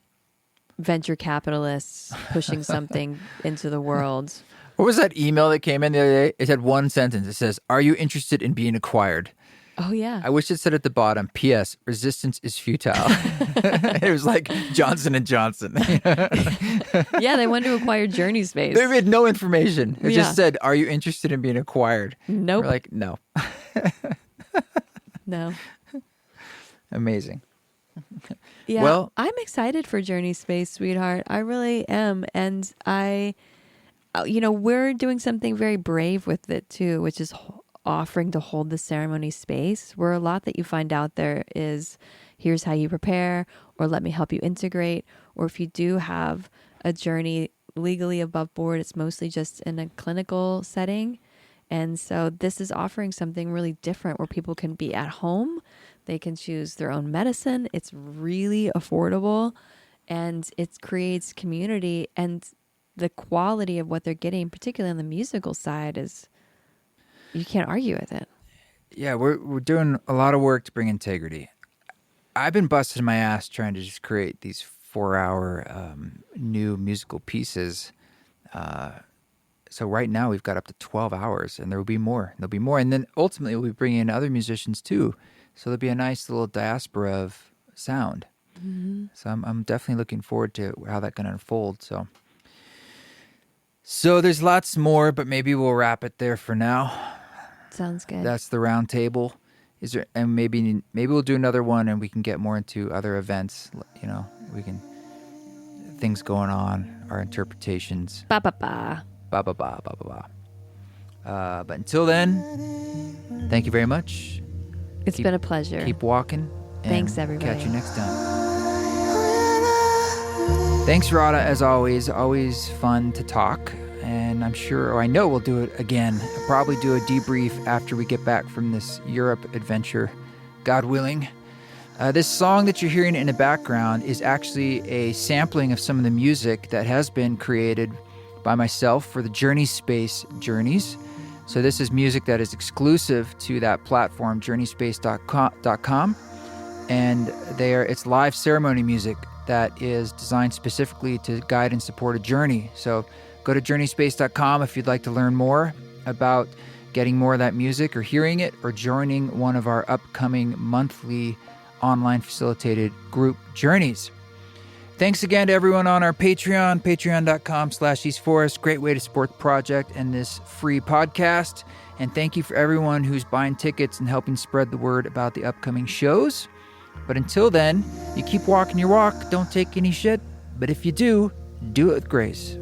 S2: venture capitalists pushing something into the world.
S1: What was that email that came in the other day? It had one sentence. It says, "Are you interested in being acquired?"
S2: Oh, yeah.
S1: I wish it said at the bottom, "P.S. Resistance is futile." It was like Johnson & Johnson.
S2: Yeah, they wanted to acquire Journey Space.
S1: They had no information. It just said, "Are you interested in being acquired?"
S2: Nope.
S1: We're like, no.
S2: No.
S1: Amazing.
S2: Yeah,
S1: well,
S2: I'm excited for Journey Space, sweetheart. I really am. And we're doing something very brave with it too, which is offering to hold the ceremony space, where a lot that you find out there is, here's how you prepare, or let me help you integrate. Or if you do have a journey legally above board, it's mostly just in a clinical setting. And so this is offering something really different where people can be at home. They can choose their own medicine. It's really affordable, and it creates community, and the quality of what they're getting, particularly on the musical side, is you can't argue with it.
S1: Yeah, we're doing a lot of work to bring integrity. I've been busting my ass trying to just create these 4-hour new musical pieces. So right now we've got up to 12 hours, and there will be more. There'll be more. And then ultimately we'll be bringing in other musicians too. So there'll be a nice little diaspora of sound. Mm-hmm. So I'm definitely looking forward to how that can unfold. So there's lots more, but maybe we'll wrap it there for now.
S2: Sounds good.
S1: That's the Roundtable. Is there? And maybe we'll do another one, and we can get more into other events. We can things going on, our interpretations.
S2: Ba ba ba.
S1: Ba ba ba ba ba ba. But until then, thank you very much.
S2: It's been a pleasure.
S1: Keep walking. And
S2: Thanks, everybody.
S1: Catch you next time. Thanks, Radha, as always. Always fun to talk. And I'm sure, or I know we'll do it again. I'll probably do a debrief after we get back from this Europe adventure, God willing. This song that you're hearing in the background is actually a sampling of some of the music that has been created by myself for the Journey Space Journeys. So this is music that is exclusive to that platform, journeyspace.com. And it's live ceremony music that is designed specifically to guide and support a journey. So go to journeyspace.com if you'd like to learn more about getting more of that music or hearing it or joining one of our upcoming monthly online facilitated group journeys. Thanks again to everyone on our Patreon, patreon.com/EastForest. Great way to support the project and this free podcast. And thank you for everyone who's buying tickets and helping spread the word about the upcoming shows. But until then, you keep walking your walk, don't take any shit. But if you do it with grace.